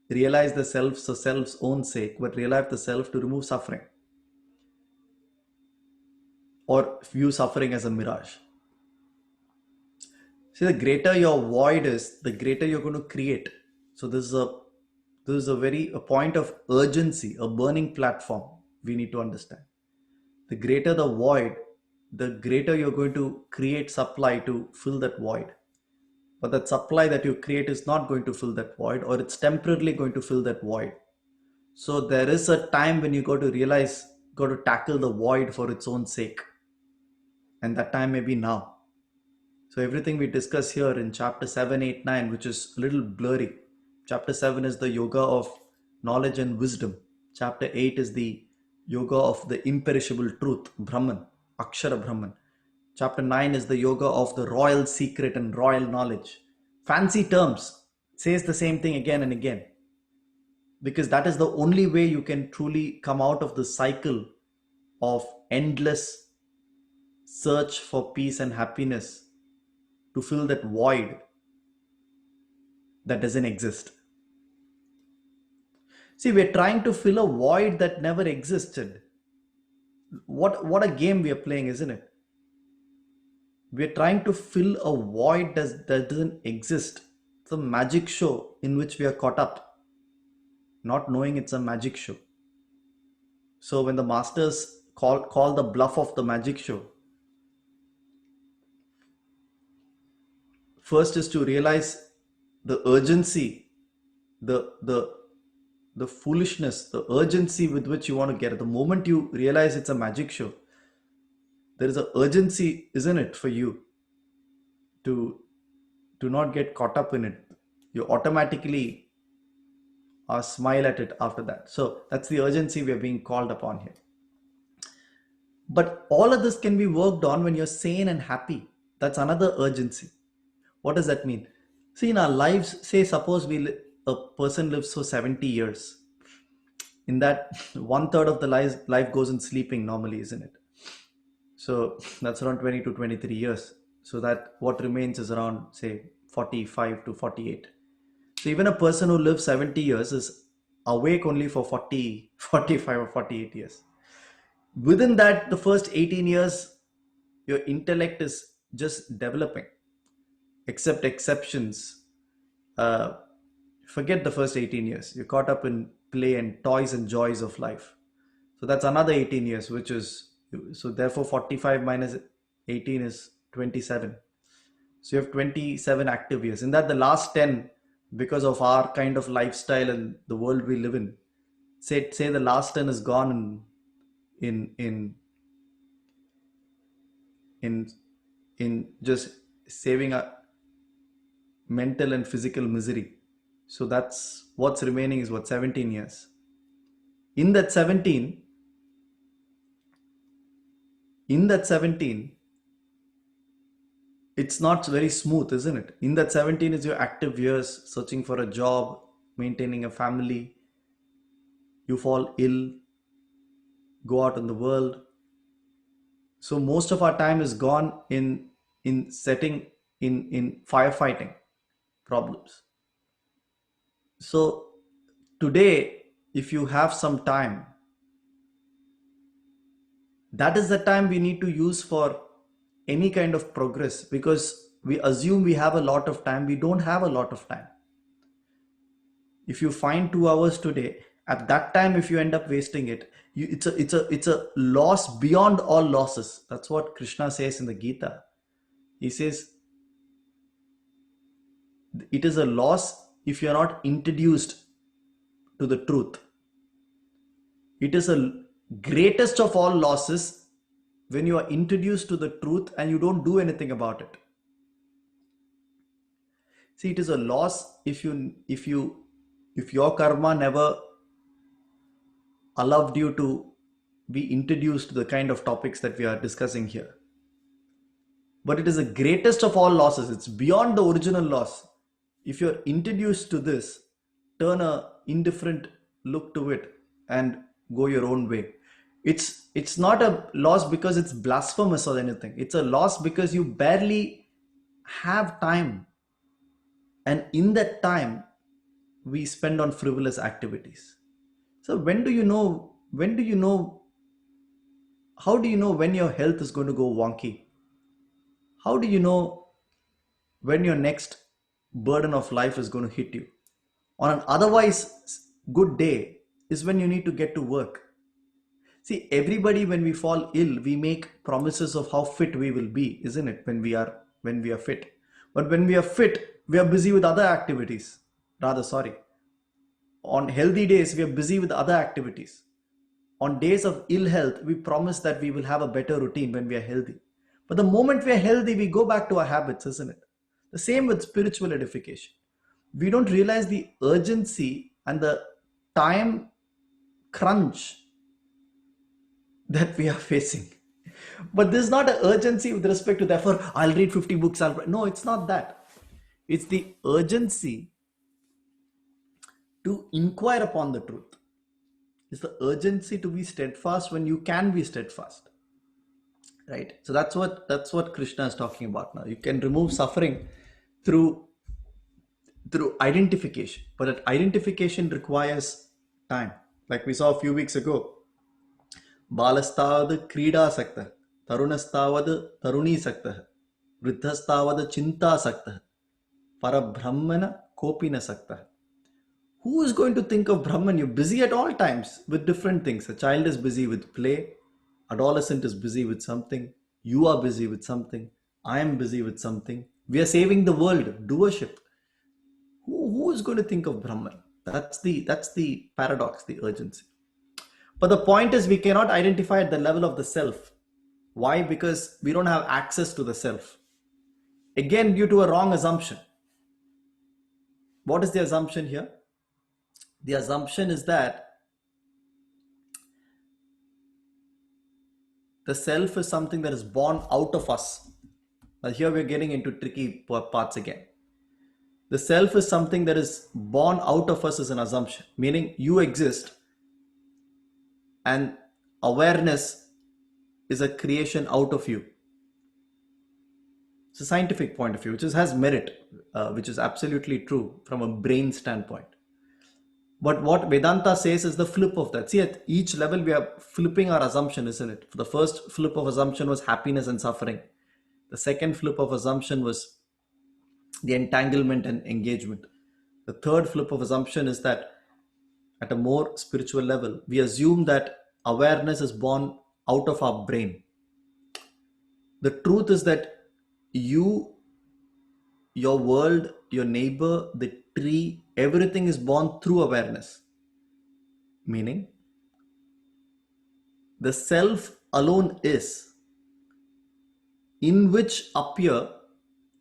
realize the self for self's own sake, but realize the self to remove suffering. or view suffering as a mirage. See, the greater your void is, the greater you're going to create. So this is a point of urgency, a burning platform we need to understand. The greater the void, the greater you're going to create supply to fill that void. But that supply that you create is not going to fill that void, or it's temporarily going to fill that void. So there is a time when you got to realize, got to tackle the void for its own sake. And that time may be now. So everything we discuss here in chapter 7, 8, 9, which is a little blurry. Chapter 7 is the yoga of knowledge and wisdom. Chapter 8 is the yoga of the imperishable truth, Brahman, Akshara Brahman. Chapter 9 is the yoga of the royal secret and royal knowledge. Fancy terms, says the same thing again and again. Because that is the only way you can truly come out of the cycle of endless search for peace and happiness to fill that void that doesn't exist. See, we're trying to fill a void that never existed. What a game we are playing, isn't it? We're trying to fill a void that doesn't exist. It's a magic show in which we are caught up, not knowing it's a magic show. So when the masters call the bluff of the magic show, first is to realize the urgency, the foolishness, the urgency with which you want to get it. The moment you realize it's a magic show, there is an urgency, isn't it, for you to not get caught up in it. You automatically smile at it after that. So that's the urgency we are being called upon here. But all of this can be worked on when you're sane and happy. That's another urgency. What does that mean? See, in our lives, say suppose a person lives for 70 years. In that, 1/3 of the life goes in sleeping normally, isn't it? So that's around 20 to 23 years. So that what remains is around, say, 45 to 48. So even a person who lives 70 years is awake only for 40, 45 or 48 years. Within that, the first 18 years, your intellect is just developing. Except exceptions. Forget the first 18 years. You're caught up in play and toys and joys of life. So that's another 18 years, which is, so therefore 45 minus 18 is 27. So you have 27 active years. In that, the last 10, because of our kind of lifestyle and the world we live in, say the last 10 is gone in just saving a mental and physical misery. So that's what's remaining is what, 17 years. In that 17, it's not very smooth, isn't it? In that 17 is your active years, searching for a job, maintaining a family. You fall ill, go out in the world. So most of our time is gone in firefighting problems. So today, if you have some time, that is the time we need to use for any kind of progress, because we assume we have a lot of time. We don't have a lot of time. If you find 2 hours today, at that time, if you end up wasting it, it's a loss beyond all losses. That's what Krishna says in the Gita. He says it is a loss if you're not introduced to the truth. It is a greatest of all losses when you are introduced to the truth and you don't do anything about it. See, it is a loss if your karma never allowed you to be introduced to the kind of topics that we are discussing here. But it is the greatest of all losses. It's beyond the original loss. If you're introduced to this, turn a indifferent look to it and go your own way. It's not a loss because it's blasphemous or anything. It's a loss because you barely have time. And in that time, we spend on frivolous activities. So when do you know How do you know when your health is going to go wonky? How do you know when your next burden of life is going to hit you? On an otherwise good day is when you need to get to work. See, everybody, when we fall ill, we make promises of how fit we will be, isn't it? When we are fit. But when we are fit, we are busy with other activities. Rather, sorry. On healthy days, we are busy with other activities. On days of ill health, we promise that we will have a better routine when we are healthy. But the moment we are healthy, we go back to our habits, isn't it? The same with spiritual edification. We don't realize the urgency and the time crunch that we are facing. But there's not an urgency with respect to, therefore, I'll read 50 books. No, it's not that. It's the urgency to inquire upon the truth. It's the urgency to be steadfast when you can be steadfast. Right? So that's what Krishna is talking about now. You can remove suffering through identification, but that identification requires time. Like we saw a few weeks ago, बालस्तावद् क्रीडासक्तः, तरुणस्तावद् तरुणीसक्तः, वृद्धस्तावद् चिन्तासक्तः, परब्रह्मण कोऽपि न सक्तः. Who is going to think of Brahman? You're busy at all times with different things. A child is busy with play, adolescent is busy with something, you are busy with something, I am busy with something. We are saving the world, doership. Who is going to think of Brahman? That's the paradox, the urgency. But the point is, we cannot identify at the level of the self. Why? Because we don't have access to the self. Again, due to a wrong assumption. What is the assumption here? The assumption is that the self is something that is born out of us. Now here we're getting into tricky parts again. The self is something that is born out of us is an assumption, meaning you exist and awareness is a creation out of you. It's a scientific point of view, which has merit, which is absolutely true from a brain standpoint. But what Vedanta says is the flip of that. See, at each level we are flipping our assumption, isn't it? The first flip of assumption was happiness and suffering. The second flip of assumption was the entanglement and engagement. The third flip of assumption is that at a more spiritual level, we assume that awareness is born out of our brain. The truth is that you, your world, your neighbor, the tree, everything is born through awareness. Meaning, the self alone is, in which appear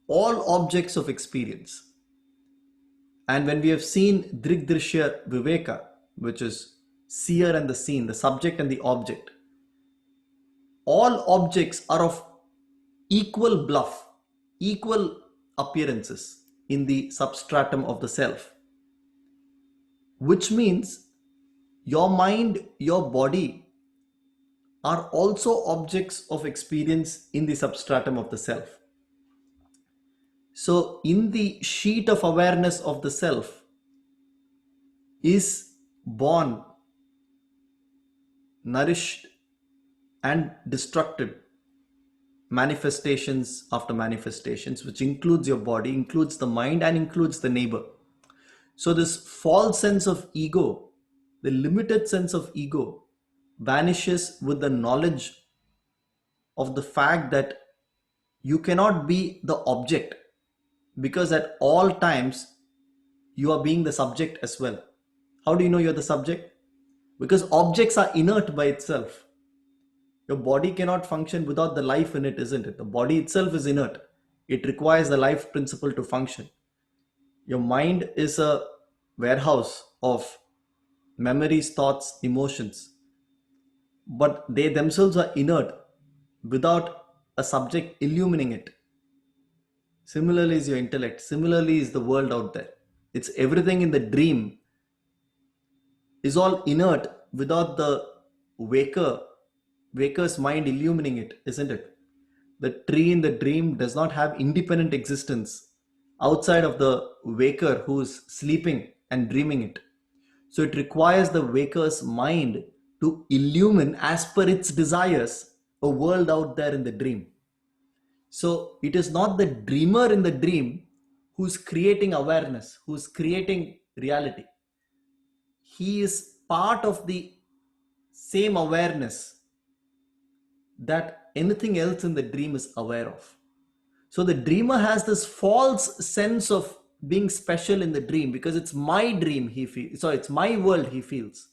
all objects of experience. And when we have seen Drigdrishya Viveka, which is seer and the seen, the subject and the object, all objects are of equal bluff, equal appearances in the substratum of the self. Which means your mind, your body are also objects of experience in the substratum of the self. So in the sheet of awareness of the self is born, nourished and destructed manifestations after manifestations, which includes your body, includes the mind and includes the neighbor. So this false sense of ego, the limited sense of ego, vanishes with the knowledge of the fact that you cannot be the object, because at all times you are being the subject as well. How do you know you're the subject? Because objects are inert by itself. Your body cannot function without the life in it, isn't it? The body itself is inert. It requires the life principle to function. Your mind is a warehouse of memories, thoughts, emotions, but they themselves are inert without a subject illumining it. Similarly is your intellect. Similarly is the world out there. It's everything in the dream is all inert without the waker's mind illumining it, isn't it? The tree in the dream does not have independent existence outside of the waker who is sleeping and dreaming it. So it requires the waker's mind to illumine as per its desires a world out there in the dream. So it is not the dreamer in the dream who's creating awareness, who's creating reality. He is part of the same awareness that anything else in the dream is aware of. So the dreamer has this false sense of being special in the dream because it's my dream he feels. So it's my world he feels.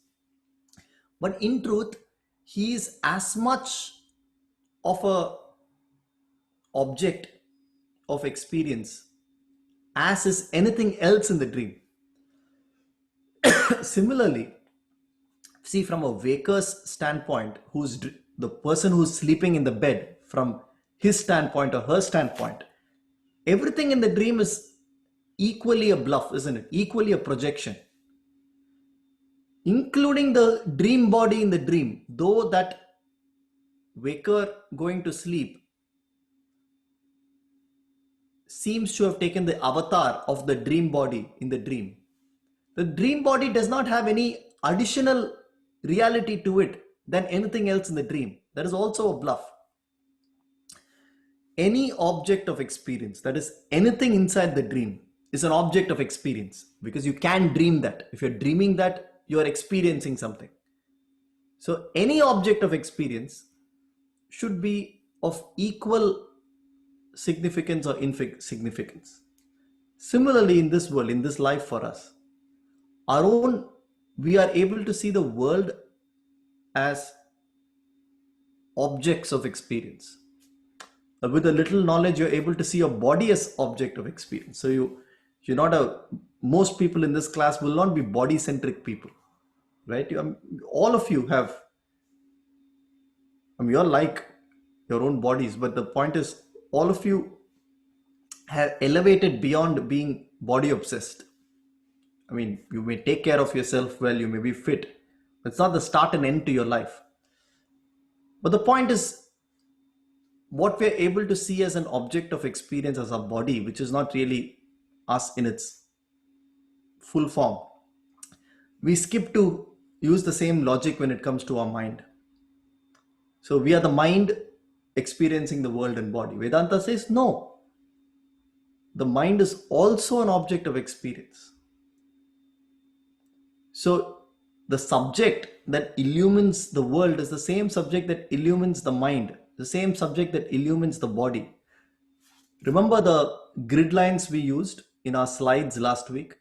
But in truth, he is as much of a object of experience as is anything else in the dream. Similarly, see, from a waker's standpoint, who's the person who's sleeping in the bed, from his standpoint or her standpoint, everything in the dream is equally a bluff, isn't it? Equally a projection, including the dream body in the dream. Though that waker going to sleep seems to have taken the avatar of the dream body in the dream, the dream body does not have any additional reality to it than anything else in the dream. That is also a bluff. Any object of experience, that is anything inside the dream, is an object of experience because you can dream that. If you're dreaming that, you're experiencing something. So any object of experience should be of equal significance or insignificance. Similarly, in this world, in this life for us, we are able to see the world as objects of experience. With a little knowledge, you're able to see your body as object of experience. So you're not most people in this class will not be body-centric people, right? All of you have, you're like your own bodies, but the point is all of you have elevated beyond being body obsessed. You may take care of yourself well, you may be fit. It's not the start and end to your life. But the point is, what we're able to see as an object of experience as our body, which is not really us in its full form, we skip to use the same logic when it comes to our mind. So we are the mind experiencing the world and body. Vedanta says no. The mind is also an object of experience. So the subject that illumines the world is the same subject that illumines the mind, the same subject that illumines the body. Remember the grid lines we used in our slides last week?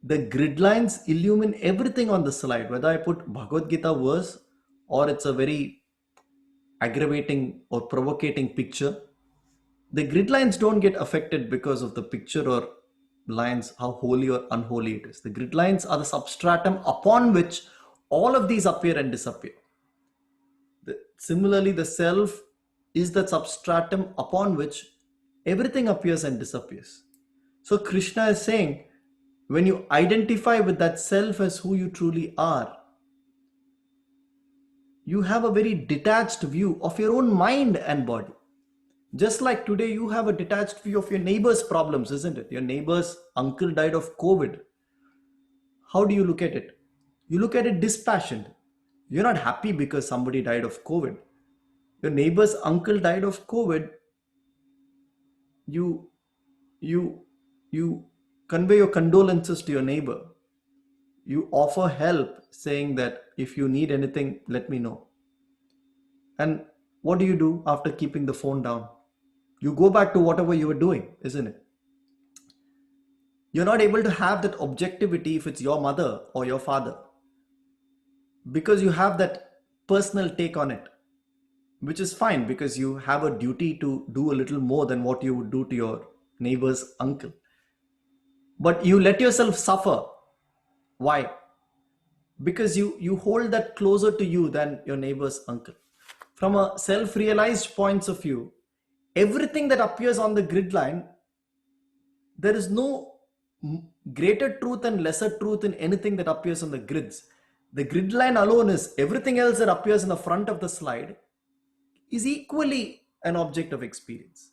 The grid lines illumine everything on the slide, whether I put Bhagavad Gita verse or it's a very aggravating or provocating picture. The grid lines don't get affected because of the picture or lines, how holy or unholy it is. The grid lines are the substratum upon which all of these appear and disappear. Similarly, the self is the substratum upon which everything appears and disappears. So Krishna is saying, when you identify with that self as who you truly are, you have a very detached view of your own mind and body. Just like today, you have a detached view of your neighbor's problems, isn't it? Your neighbor's uncle died of COVID. How do you look at it? You look at it dispassionate. You're not happy because somebody died of COVID. Your neighbor's uncle died of COVID. You convey your condolences to your neighbor. You offer help, saying that if you need anything, let me know. And what do you do after keeping the phone down? You go back to whatever you were doing, isn't it? You're not able to have that objectivity if it's your mother or your father, because you have that personal take on it, which is fine because you have a duty to do a little more than what you would do to your neighbor's uncle. But you let yourself suffer. Why? Because you hold that closer to you than your neighbor's uncle. From a self-realized point of view, everything that appears on the grid line, there is no greater truth and lesser truth in anything that appears on the grids. The grid line alone is everything else that appears in the front of the slide is equally an object of experience.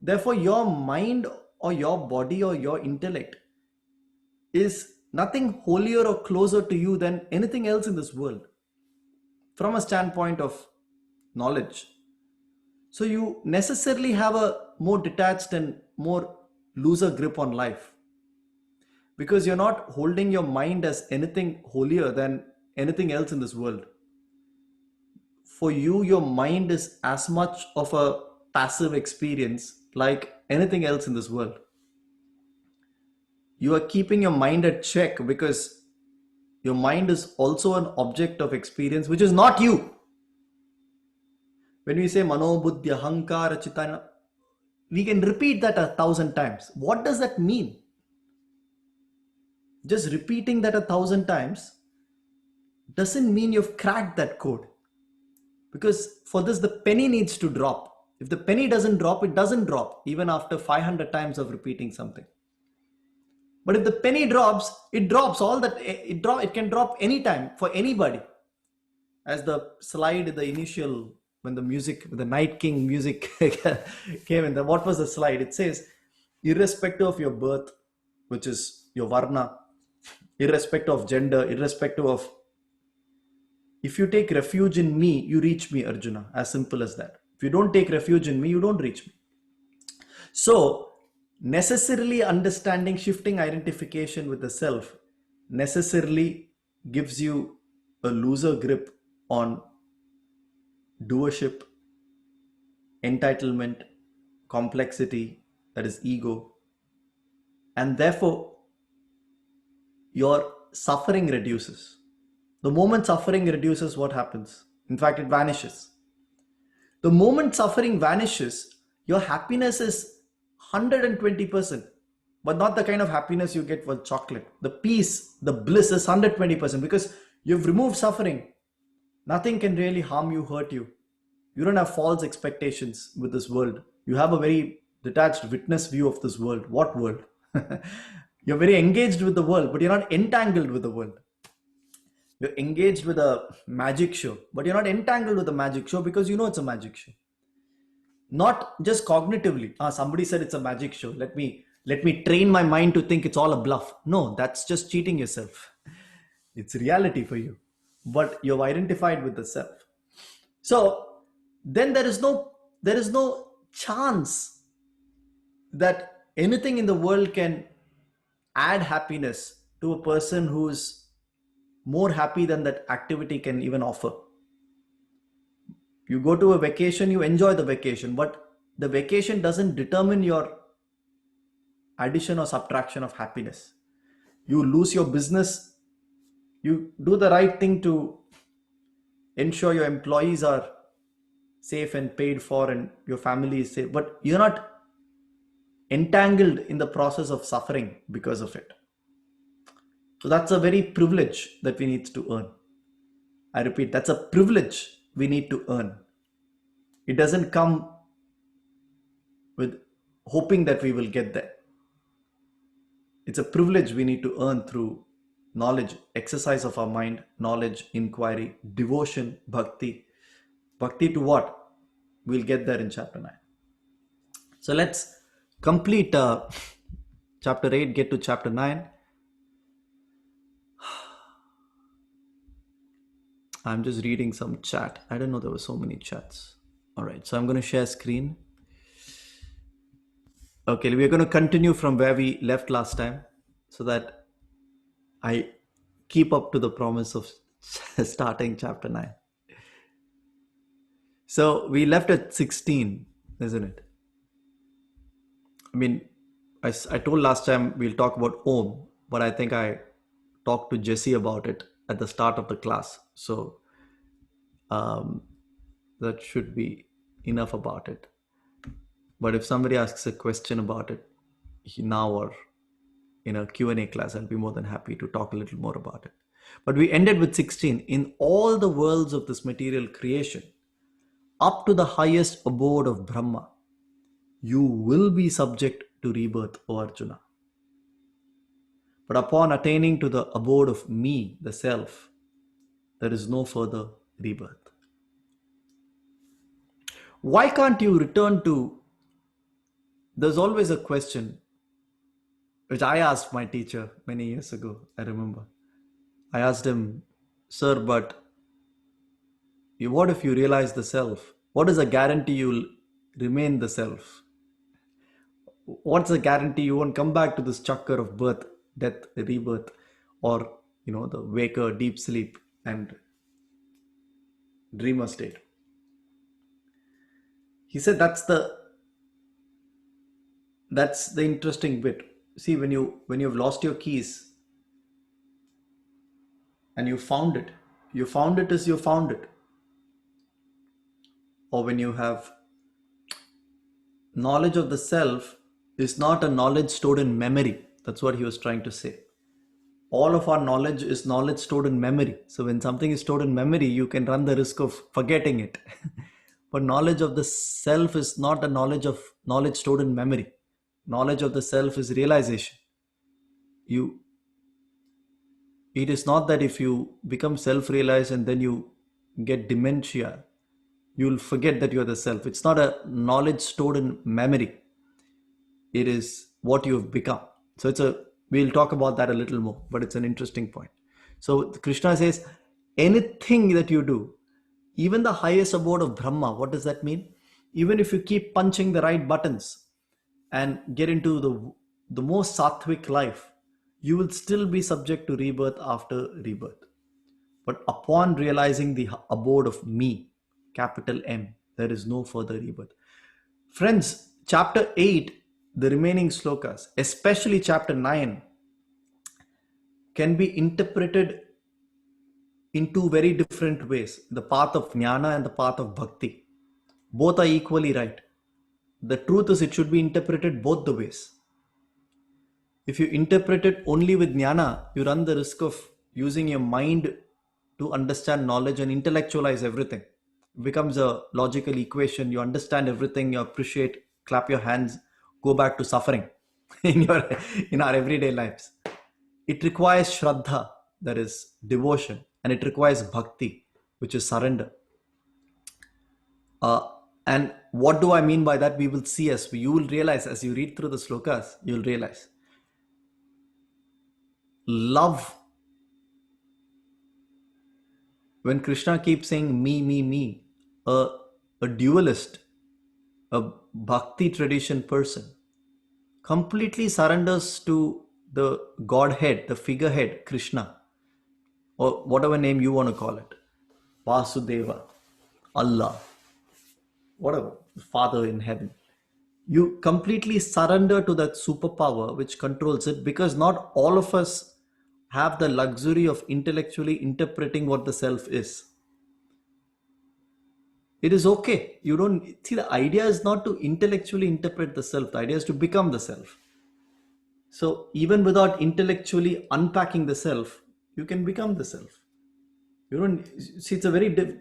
Therefore, your mind or your body or your intellect is nothing holier or closer to you than anything else in this world. from a standpoint of knowledge. So you necessarily have a more detached and more looser grip on life, because you're not holding your mind as anything holier than anything else in this world. For you, your mind is as much of a passive experience like anything else in this world. You are keeping your mind at check because your mind is also an object of experience which is not you. When we say mano buddhi ahankara chitana, we can repeat that 1,000 times. What does that mean? Just repeating that 1,000 times doesn't mean you've cracked that code, because for this the penny needs to drop. If the penny doesn't drop, it doesn't drop even after 500 times of repeating something. But if the penny drops, it drops. All that it can drop anytime for anybody. As the slide in the initial, when the music, the Night King music came in, what was the slide? It says, irrespective of your birth, which is your varna, irrespective of gender, irrespective of, if you take refuge in me, you reach me, Arjuna. As simple as that. If you don't take refuge in me, you don't reach me. So necessarily understanding shifting identification with the self necessarily gives you a looser grip on doership, entitlement, complexity, that is ego, and therefore your suffering reduces. The moment suffering reduces, what happens? In fact, it vanishes. The moment suffering vanishes, your happiness is 120%, but not the kind of happiness you get with chocolate. The peace, the bliss is 120%, because you've removed suffering. Nothing can really harm you, hurt you. You don't have false expectations with this world. You have a very detached witness view of this world. What world? You're very engaged with the world, but you're not entangled with the world. You're engaged with a magic show, but you're not entangled with the magic show because you know it's a magic show. Not just cognitively. Somebody said it's a magic show. Let me train my mind to think it's all a bluff. No, that's just cheating yourself. It's reality for you, but you've identified with the self. So then there is no chance that anything in the world can add happiness to a person who's more happy than that activity can even offer. You go to a vacation, you enjoy the vacation, but the vacation doesn't determine your addition or subtraction of happiness. You lose your business, you do the right thing to ensure your employees are safe and paid for and your family is safe, but you're not entangled in the process of suffering because of it. So that's a very privilege that we need to earn. I repeat, that's a privilege we need to earn. It doesn't come with hoping that we will get there. It's a privilege we need to earn through knowledge, exercise of our mind, knowledge, inquiry, devotion, bhakti. Bhakti to what? We'll get there in chapter 9. So let's complete chapter 8, get to chapter 9. I'm just reading some chat. I didn't know there were so many chats. All right, so I'm going to share screen. Okay, we're going to continue from where we left last time so that I keep up to the promise of starting chapter 9. So we left at 16, isn't it? I mean, I told last time we'll talk about Om, but I think I talked to Jesse about it at the start of the class. So that should be enough about it. But if somebody asks a question about it now or in a Q&A class, I'll be more than happy to talk a little more about it. But we ended with 16. In all the worlds of this material creation, up to the highest abode of Brahma, you will be subject to rebirth, O Arjuna. But upon attaining to the abode of me, the self, there is no further rebirth. Why can't you return to... There's always a question which I asked my teacher many years ago, I remember. I asked him, sir, but What if you realize the self? What is a guarantee you'll remain the self? What's the guarantee you won't come back to this chakra of birth, death, rebirth, or the waker, deep sleep, and dreamer state? He said that's the interesting bit. See, when you've lost your keys and you found it as you found it. Or when you have knowledge of the self is not a knowledge stored in memory. That's what he was trying to say. All of our knowledge is knowledge stored in memory. So when something is stored in memory, you can run the risk of forgetting it. But knowledge of the self is not a knowledge stored in memory. Knowledge of the self is realization. It is not that if you become self-realized and then you get dementia, you'll forget that you're the self. It's not a knowledge stored in memory. It is what you've become. So we'll talk about that a little more, but it's an interesting point. So Krishna says, anything that you do, even the highest abode of Brahma, what does that mean? Even if you keep punching the right buttons and get into the most sattvic life, you will still be subject to rebirth after rebirth. But upon realizing the abode of me, capital M, there is no further rebirth. Friends, chapter 8, the remaining slokas, especially chapter 9, can be interpreted in two very different ways. The path of jnana and the path of bhakti. Both are equally right. The truth is, it should be interpreted both the ways. If you interpret it only with jnana, you run the risk of using your mind to understand knowledge and intellectualize everything. It becomes a logical equation. You understand everything, you appreciate, clap your hands, go back to suffering in our everyday lives. It requires shraddha, that is devotion, and it requires bhakti, which is surrender. And what do I mean by that? We will see you will realize as you read through the slokas, you'll realize. Love, when Krishna keeps saying me, a dualist, a bhakti tradition person, completely surrenders to the Godhead, the figurehead, Krishna, or whatever name you want to call it, Vasudeva, Allah, whatever, Father in heaven. You completely surrender to that superpower which controls it, because not all of us have the luxury of intellectually interpreting what the self is. It is okay. You don't see, the idea is not to intellectually interpret the self. The idea is to become the self. So even without intellectually unpacking the self, you can become the self. You don't see, it's a very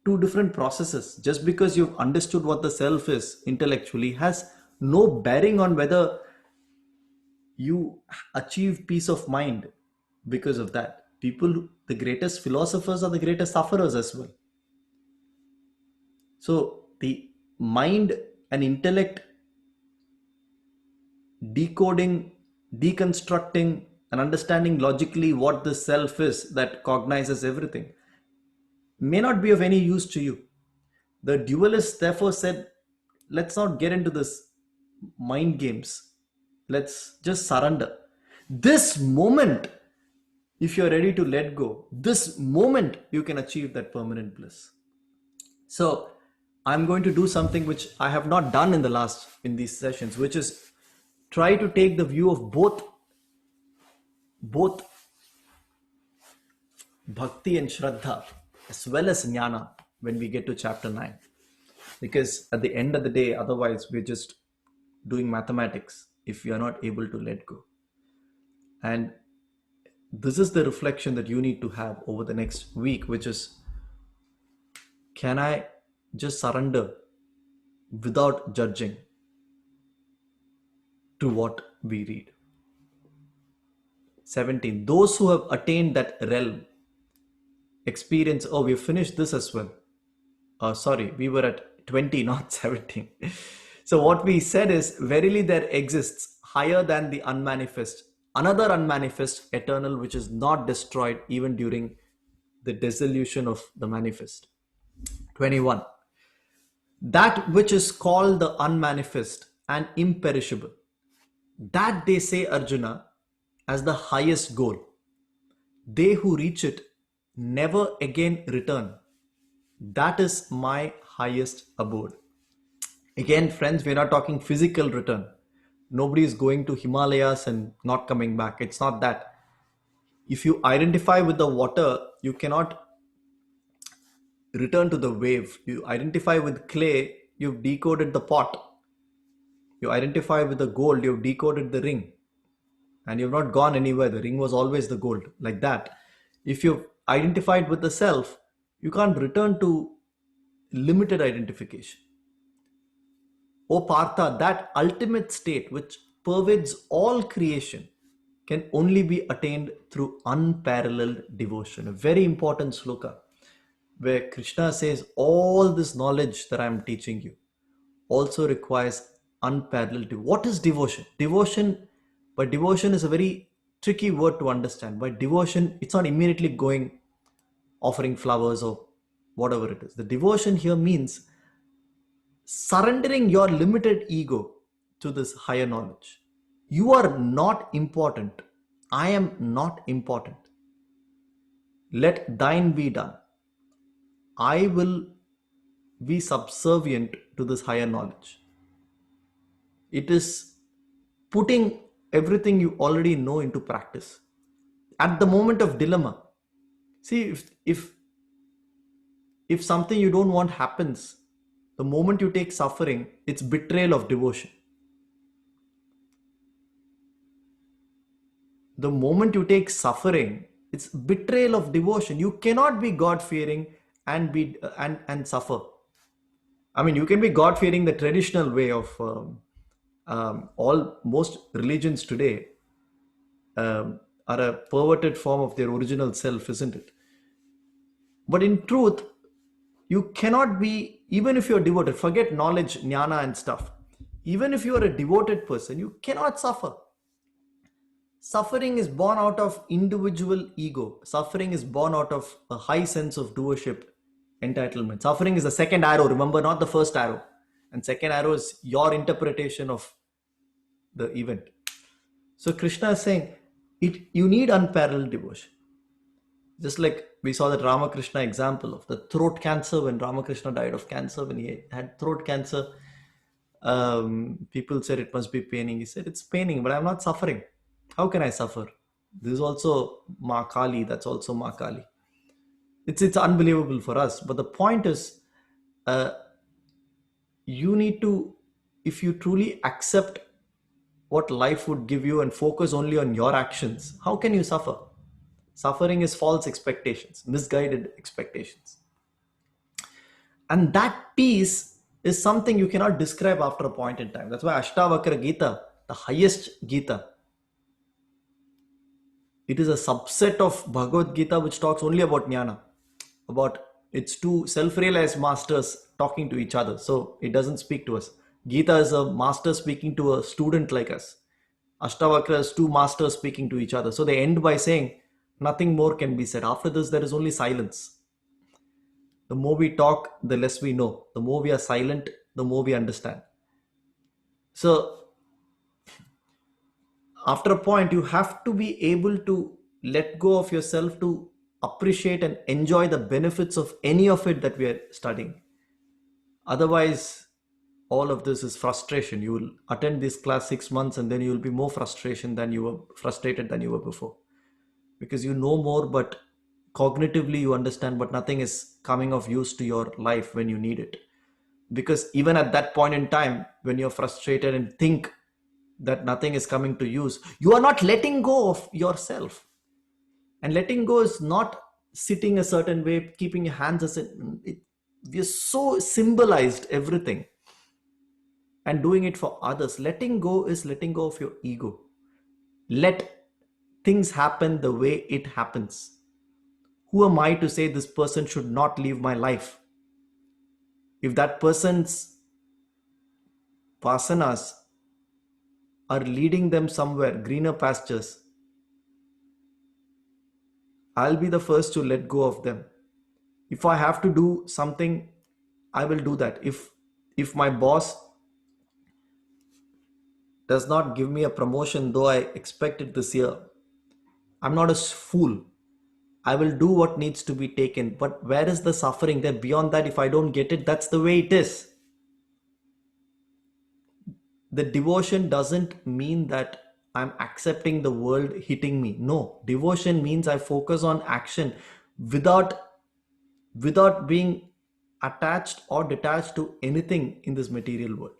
two different processes. Just because you've understood what the self is intellectually has no bearing on whether you achieve peace of mind because of that. The greatest philosophers are the greatest sufferers as well. So the mind and intellect decoding, deconstructing, and understanding logically what the self is that cognizes everything may not be of any use to you. The dualists therefore said, let's not get into this mind games. Let's just surrender. This moment, if you're ready to let go, this moment you can achieve that permanent bliss. So I'm going to do something which I have not done in these sessions, which is try to take the view of both bhakti and shraddha as well as jnana when we get to chapter 9. Because at the end of the day, otherwise we're just doing mathematics if you are not able to let go. And this is the reflection that you need to have over the next week, which is, can I just surrender without judging to what we read? 17. Those who have attained that realm experience, we've finished this as well. Sorry, we were at 20, not 17. So what we said is, verily there exists higher than the unmanifest, another unmanifest, eternal, which is not destroyed even during the dissolution of the manifest. 21. That which is called the unmanifest and imperishable, that they say, Arjuna, as the highest goal. They who reach it never again return. That is my highest abode. Again, friends, we're not talking physical return. Nobody is going to Himalayas and not coming back. It's not that. If you identify with the water, you cannot return to the wave. You identify with clay, you've decoded the pot. You identify with the gold, you've decoded the ring. And you've not gone anywhere. The ring was always the gold. Like that. If you've identified with the self, you can't return to limited identification. O Partha, that ultimate state which pervades all creation can only be attained through unparalleled devotion. A very important sloka where Krishna says, all this knowledge that I am teaching you also requires unparalleled devotion. What is devotion? Devotion is a very tricky word to understand. By devotion, it's not immediately going offering flowers or whatever it is. The devotion here means surrendering your limited ego to this higher knowledge. You are not important. I am not important. Let thine be done. I will be subservient to this higher knowledge. It is putting everything you already know into practice. At the moment of dilemma, see, if something you don't want happens, the moment you take suffering, it's betrayal of devotion. The moment you take suffering, it's betrayal of devotion. You cannot be God-fearing and be and suffer. I mean, you can be God-fearing the traditional way of most religions today are a perverted form of their original self, isn't it? But in truth, you cannot be, even if you're devoted, forget knowledge, jnana and stuff. Even if you are a devoted person, you cannot suffer. Suffering is born out of individual ego. Suffering is born out of a high sense of doership, entitlement. Suffering is the second arrow, remember, not the first arrow. And second arrow is your interpretation of the event. So Krishna is saying, you need unparalleled devotion. Just like we saw that Ramakrishna example of the throat cancer, when Ramakrishna died of cancer, when he had throat cancer, people said it must be paining. He said, it's paining, but I'm not suffering. How can I suffer? This is also Ma Kali, that's also Ma Kali. It's unbelievable for us. But the point is, you need to, if you truly accept what life would give you and focus only on your actions, how can you suffer? Suffering is false expectations, misguided expectations. And that peace is something you cannot describe after a point in time. That's why Ashtavakra Gita, the highest Gita, it is a subset of Bhagavad Gita which talks only about jnana, about it's two self-realized masters talking to each other. So it doesn't speak to us. Gita is a master speaking to a student like us. Ashtavakra is two masters speaking to each other. So they end by saying, nothing more can be said. After this, there is only silence. The more we talk, the less we know. The more we are silent, the more we understand. So after a point, you have to be able to let go of yourself to appreciate and enjoy the benefits of any of it that we are studying. Otherwise, all of this is frustration. You will attend this class 6 months and then you will be more frustrated than you were before. Because you know more, but cognitively you understand, but nothing is coming of use to your life when you need it. Because even at that point in time, when you're frustrated and think that nothing is coming to use, you are not letting go of yourself. And letting go is not sitting a certain way, keeping your hands as we are so symbolized everything and doing it for others. Letting go is letting go of your ego. Let things happen the way it happens. Who am I to say this person should not leave my life? If that person's vasanas are leading them somewhere, greener pastures, I'll be the first to let go of them. If I have to do something I will do that. If my boss does not give me a promotion, though I expect it this year, I'm not a fool. I will do what needs to be taken. But where is the suffering there? Beyond that, if I don't get it, that's the way it is. The devotion doesn't mean that I'm accepting the world hitting me. No, devotion means I focus on action without being attached or detached to anything in this material world.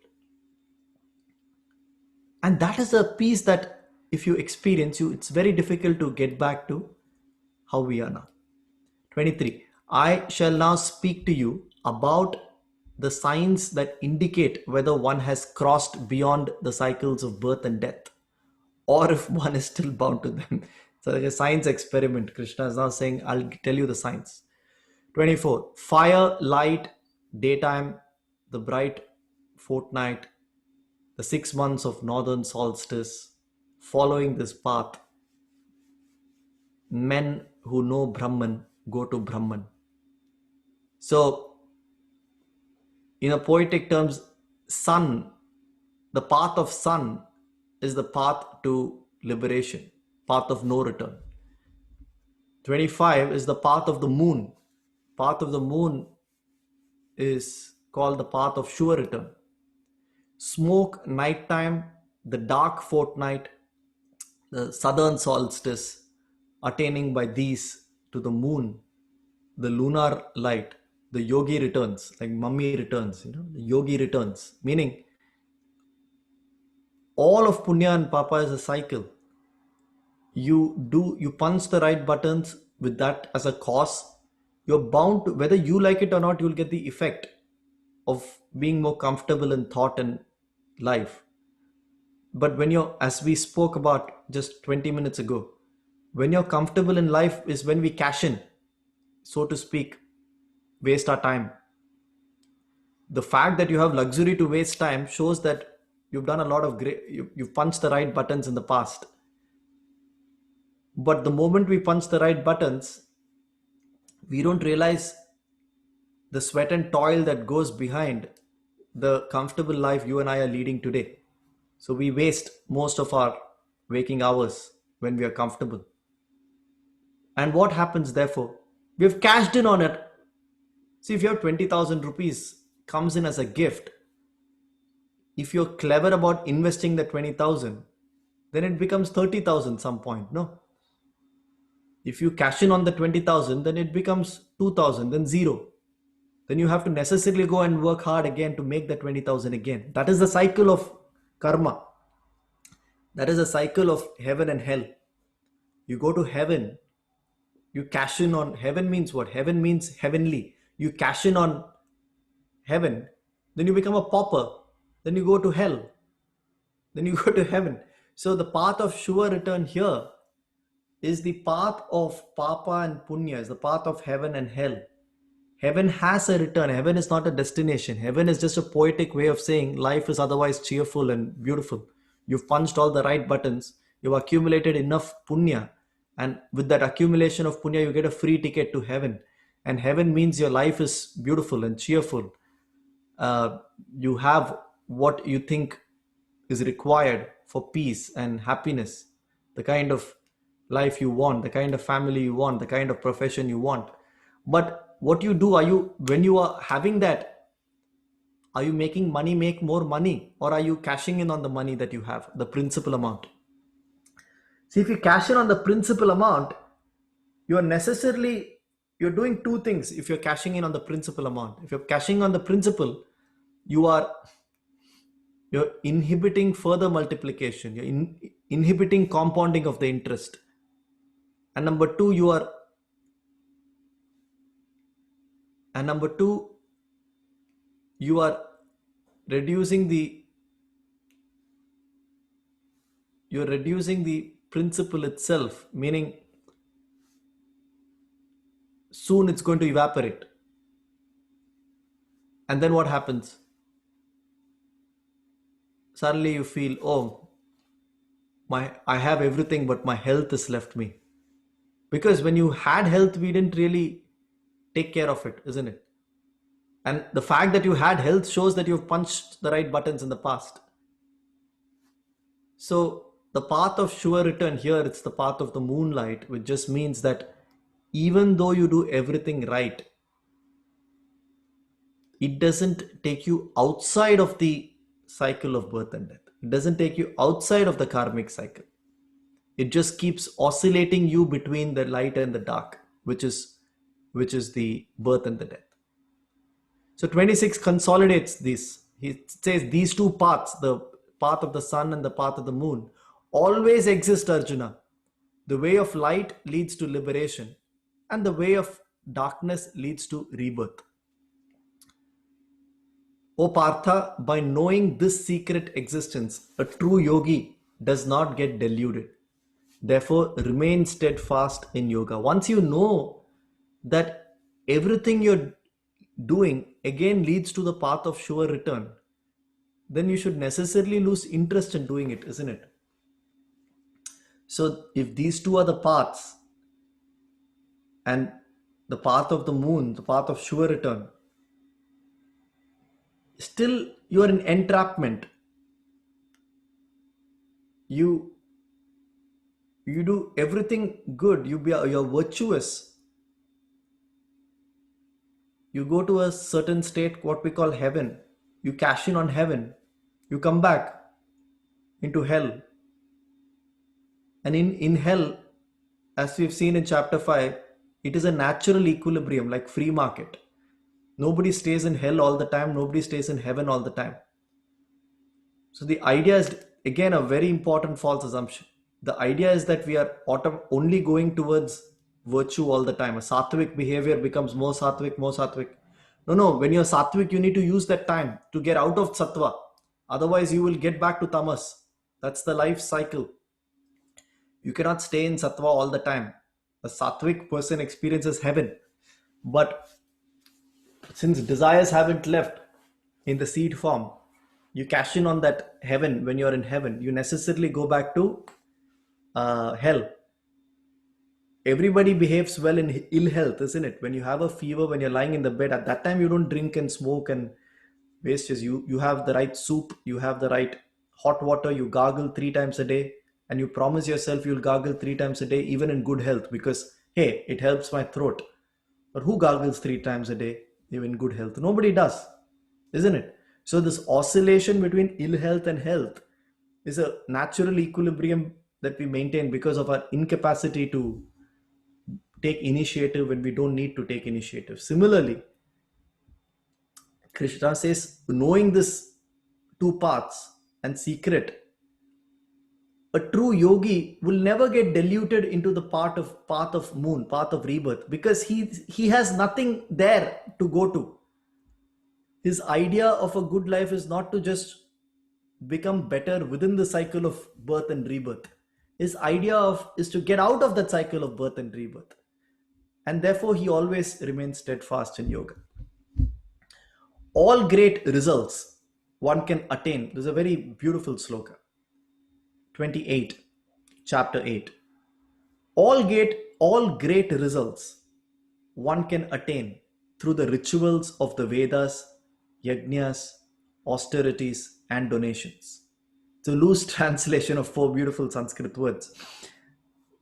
And that is a peace that if you experience, it's very difficult to get back to how we are now. 23. I shall now speak to you about the signs that indicate whether one has crossed beyond the cycles of birth and death, or if one is still bound to them. So like a science experiment. Krishna is now saying, I'll tell you the signs. 24. Fire, light, daytime, the bright fortnight, the 6 months of northern solstice. Following this path, men who know Brahman go to Brahman. So, in a poetic terms, sun, the path of sun is the path to liberation, path of no return. 25 is the path of the moon. Path of the moon is called the path of sure return. Smoke, nighttime, the dark fortnight, the southern solstice, attaining by these to the moon, the lunar light, the yogi returns, like mummy returns, the yogi returns, meaning all of punya and papa is a cycle. You punch the right buttons with that as a cause, you're bound to, whether you like it or not, you'll get the effect of being more comfortable in thought and life. But when you're, as we spoke about just 20 minutes ago, when you're comfortable in life is when we cash in, so to speak, waste our time. The fact that you have luxury to waste time shows that you've done a lot of great, you've punched the right buttons in the past. But the moment we punch the right buttons, we don't realize the sweat and toil that goes behind the comfortable life you and I are leading today. So we waste most of our waking hours when we are comfortable. And what happens therefore? We have cashed in on it. See, if you have 20,000 rupees comes in as a gift, if you're clever about investing the 20,000, then it becomes 30,000 some point, no? If you cash in on the 20,000, then it becomes 2,000, then zero. Then you have to necessarily go and work hard again to make the 20,000 again. That is the cycle of karma. That is a cycle of heaven and hell. You go to heaven, you cash in on, heaven means what? Heaven means heavenly. You cash in on heaven, then you become a pauper, then you go to hell, then you go to heaven. So the path of sure return here is the path of papa and punya, is the path of heaven and hell. Heaven has a return. Heaven is not a destination. Heaven is just a poetic way of saying life is otherwise cheerful and beautiful. You've punched all the right buttons. You've accumulated enough punya. And with that accumulation of punya, you get a free ticket to heaven. And heaven means your life is beautiful and cheerful. You have what you think is required for peace and happiness. The kind of life you want, the kind of family you want, the kind of profession you want. But what you do, when you are having that, are you making money make more money, or are you cashing in on the money that you have, the principal amount? See, if you cash in on the principal amount, you're doing two things. If you're cashing in on the principal amount, if you're cashing on the principal, you're inhibiting further multiplication. You're inhibiting compounding of the interest. And number two, you are reducing the principle itself, meaning soon it's going to evaporate. And then what happens? Suddenly you feel, oh, I have everything, but my health has left me. Because when you had health, we didn't really take care of it, isn't it? And the fact that you had health shows that you've punched the right buttons in the past. So the path of sure return here, it's the path of the moonlight, which just means that even though you do everything right, it doesn't take you outside of the cycle of birth and death. It doesn't take you outside of the karmic cycle. It just keeps oscillating you between the light and the dark, which is the birth and the death. So 26 consolidates this. He says these two paths, the path of the sun and the path of the moon, always exist, Arjuna. The way of light leads to liberation, and the way of darkness leads to rebirth. O Partha, by knowing this secret existence, a true yogi does not get deluded. Therefore, remain steadfast in yoga. Once you know that everything you're doing again leads to the path of sure return, then you should necessarily lose interest in doing it, isn't it? So if these two are the paths, and the path of the moon, the path of sure return, still you are in entrapment. You do everything good, you're virtuous. You go to a certain state, what we call heaven. You cash in on heaven. You come back into hell. And in hell, as we've seen in chapter 5, it is a natural equilibrium, like free market. Nobody stays in hell all the time. Nobody stays in heaven all the time. So the idea is, again, a very important false assumption. The idea is that we are only going towards virtue all the time. A sattvic behavior becomes more sattvic, more sattvic. No. When you're sattvic, you need to use that time to get out of sattva. Otherwise, you will get back to tamas. That's the life cycle. You cannot stay in sattva all the time. A sattvic person experiences heaven. But since desires haven't left in the seed form, you cash in on that heaven. When you're in heaven, you necessarily go back to hell. Everybody behaves well in ill health, isn't it? When you have a fever, when you're lying in the bed, at that time you don't drink and smoke and wastes. You have the right soup, you have the right hot water, you gargle 3 times a day, and you promise yourself you'll gargle 3 times a day even in good health, because hey, it helps my throat. But who gargles 3 times a day even in good health? Nobody does, isn't it? So this oscillation between ill health and health is a natural equilibrium that we maintain because of our incapacity to take initiative when we don't need to take initiative. Similarly, Krishna says, knowing this two paths and secret, a true yogi will never get diluted into the path of moon, path of rebirth, because he has nothing there to go to. His idea of a good life is not to just become better within the cycle of birth and rebirth. His idea is to get out of that cycle of birth and rebirth. And therefore, he always remains steadfast in yoga. All great results one can attain. There's a very beautiful sloka. 28, chapter 8. All great results one can attain through the rituals of the Vedas, yajnas, austerities, and donations. It's a loose translation of 4 beautiful Sanskrit words.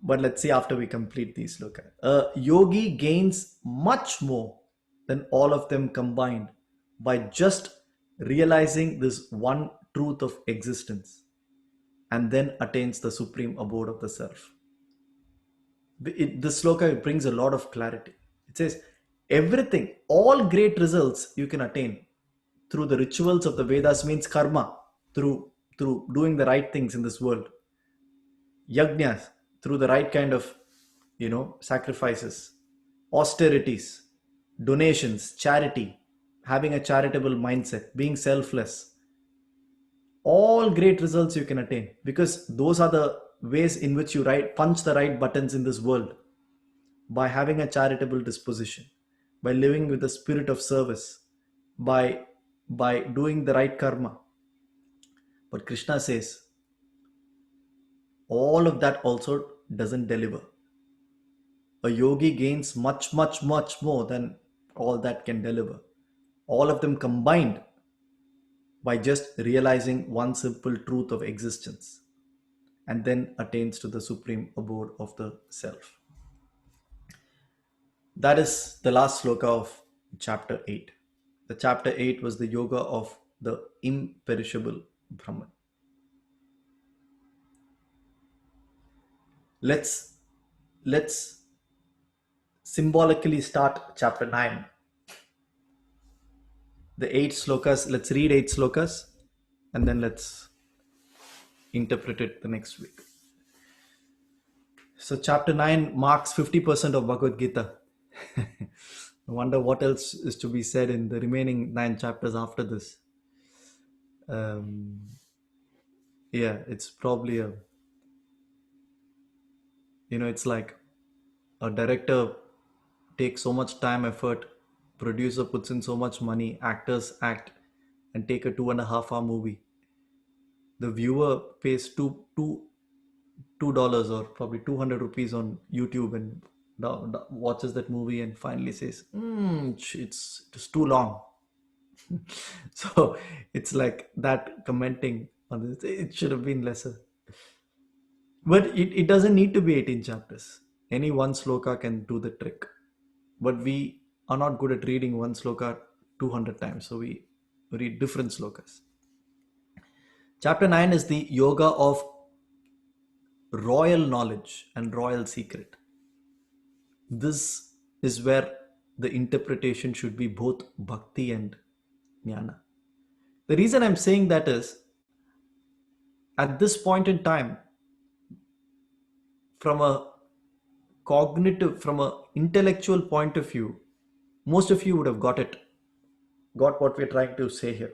But let's see after we complete these sloka. A yogi gains much more than all of them combined by just realizing this one truth of existence, and then attains the supreme abode of the self. This sloka brings a lot of clarity. It says, everything, all great results you can attain through the rituals of the Vedas, means karma, through doing the right things in this world. Yajnas, through the right kind of, sacrifices. Austerities, donations, charity, having a charitable mindset, being selfless. All great results you can attain, because those are the ways in which you punch the right buttons in this world, by having a charitable disposition, by living with a spirit of service, by doing the right karma. But Krishna says, all of that also doesn't deliver. A yogi gains much, much, much more than all that can deliver. all of them combined by just realizing one simple truth of existence, and then attains to the supreme abode of the self. That is the last sloka of chapter 8. The chapter 8 was the yoga of the imperishable Brahman. Let's symbolically start chapter 9. The 8 slokas, let's read 8 slokas and then let's interpret it the next week. So chapter 9 marks 50% of Bhagavad Gita. I wonder what else is to be said in the remaining 9 chapters after this. Yeah, it's probably it's like a director takes so much time, effort, producer puts in so much money, actors act and take a 2.5 hour movie. The viewer pays $2 or probably 200 rupees on YouTube and watches that movie and finally says, it's too long. So it's like that commenting on this, it should have been lesser. But it doesn't need to be 18 chapters. Any one sloka can do the trick. But we are not good at reading one sloka 200 times. So we read different slokas. Chapter 9 is the yoga of royal knowledge and royal secret. This is where the interpretation should be both bhakti and jnana. The reason I'm saying that is, at this point in time, from a cognitive, from an intellectual point of view, most of you would have got what we're trying to say here.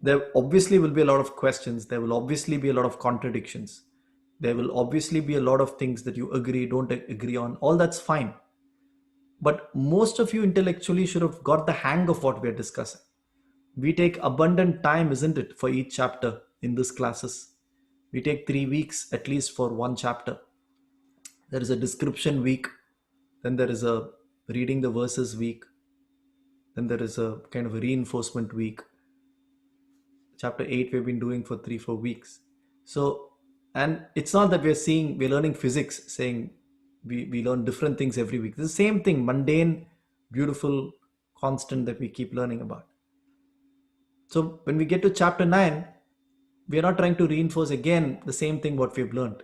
There obviously will be a lot of questions. There will obviously be a lot of contradictions. There will obviously be a lot of things that you agree, don't agree on. All that's fine. But most of you intellectually should have got the hang of what we're discussing. We take abundant time, isn't it, for each chapter in these classes. We take 3 weeks at least for one chapter. There is a description week, then there is a reading the verses week, then there is a kind of a reinforcement week. Chapter 8 we've been doing for 3-4 weeks. So, and it's not that we're learning physics, saying we learn different things every week. It's the same thing, mundane, beautiful, constant that we keep learning about. So when we get to chapter 9, we are not trying to reinforce again the same thing what we've learned.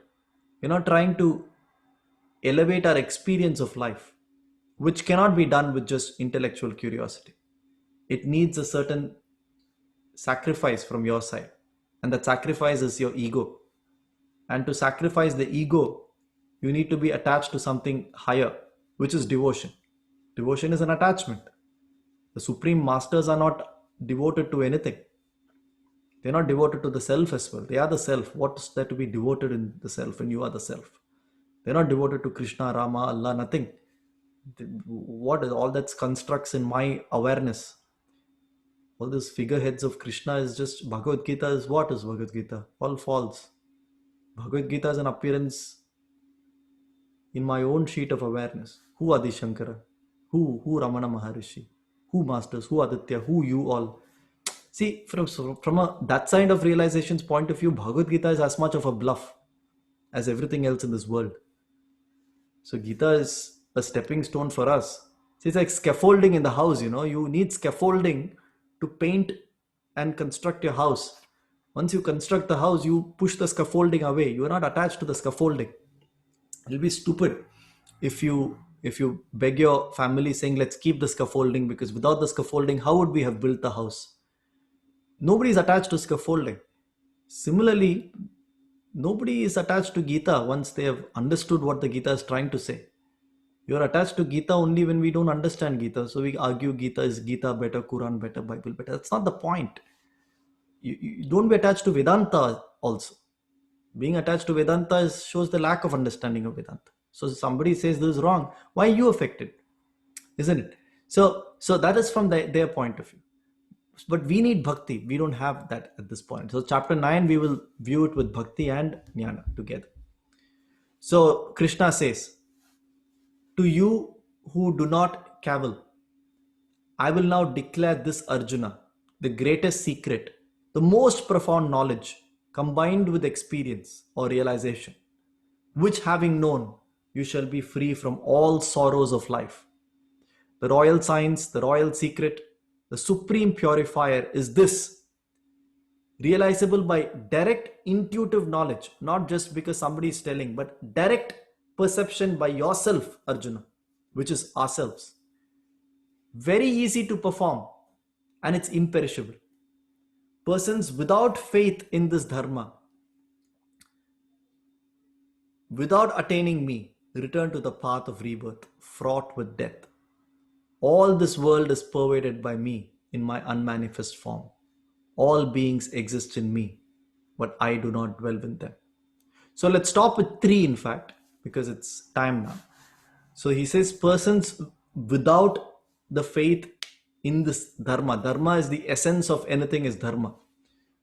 We're not trying to elevate our experience of life, which cannot be done with just intellectual curiosity. It needs a certain sacrifice from your side, and that sacrifice is your ego. And to sacrifice the ego, you need to be attached to something higher, which is devotion. Devotion is an attachment. The supreme masters are not devoted to anything. They're not devoted to the self as well. They are the self. What is there to be devoted in the self when you are the self? They're not devoted to Krishna, Rama, Allah, nothing. What is all that constructs in my awareness? All these figureheads of Krishna is just Bhagavad Gita is what is Bhagavad Gita? All false. Bhagavad Gita is an appearance in my own sheet of awareness. Who Adi Shankara? Who Ramana Maharishi? Who Masters? Who Aditya? Who you all? See, from that side of realization's point of view, Bhagavad Gita is as much of a bluff as everything else in this world. So Gita is a stepping stone for us. See, it's like scaffolding in the house, you need scaffolding to paint and construct your house. Once you construct the house, you push the scaffolding away. You are not attached to the scaffolding. It'll be stupid if you beg your family saying, let's keep the scaffolding, because without the scaffolding, how would we have built the house? Nobody is attached to scaffolding. Similarly, nobody is attached to Gita once they have understood what the Gita is trying to say. You are attached to Gita only when we don't understand Gita. So we argue Gita is Gita better, Quran better, Bible better. That's not the point. You don't be attached to Vedanta also. Being attached to Vedanta shows the lack of understanding of Vedanta. So somebody says this is wrong, why are you affected? Isn't it? So that is from their point of view. But we need bhakti. We don't have that at this point. So chapter 9, we will view it with bhakti and jnana together. So Krishna says, to you who do not cavil, I will now declare this, Arjuna, the greatest secret, the most profound knowledge combined with experience or realization, which having known, you shall be free from all sorrows of life. The royal science, the royal secret, the supreme purifier is this, realizable by direct intuitive knowledge, not just because somebody is telling, but direct perception by yourself, Arjuna, which is ourselves. Very easy to perform, and it's imperishable. Persons without faith in this dharma, without attaining me, return to the path of rebirth, fraught with death. All this world is pervaded by me in my unmanifest form. All beings exist in me, but I do not dwell with them. So let's stop with 3, in fact, because it's time now. So he says, persons without the faith in this dharma, dharma is the essence of anything, is dharma.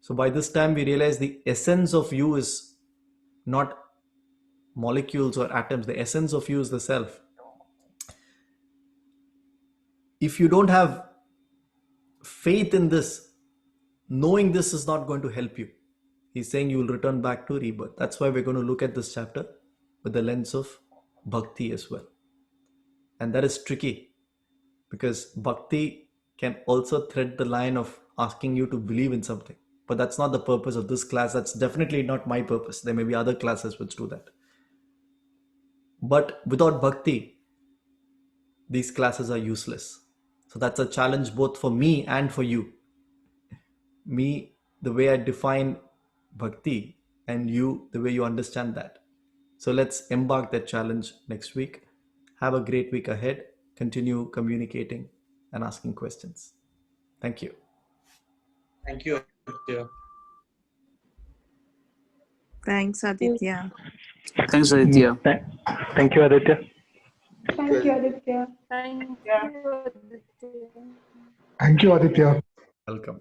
So by this time we realize the essence of you is not molecules or atoms, the essence of you is the self. If you don't have faith in this, knowing this is not going to help you. He's saying you will return back to rebirth. That's why we're going to look at this chapter with the lens of bhakti as well. And that is tricky, because bhakti can also thread the line of asking you to believe in something. But that's not the purpose of this class. That's definitely not my purpose. There may be other classes which do that. But without bhakti, these classes are useless. So that's a challenge both for me and for you. Me, the way I define bhakti, and you, the way you understand that. So let's embark that challenge next week. Have a great week ahead. Continue communicating and asking questions. Thank you. Thank you, Aditya. Thanks, Aditya. Thanks, Aditya. Thank you, Aditya. Thank you, Aditya. Thank you, Aditya. Thank you, Aditya. Welcome.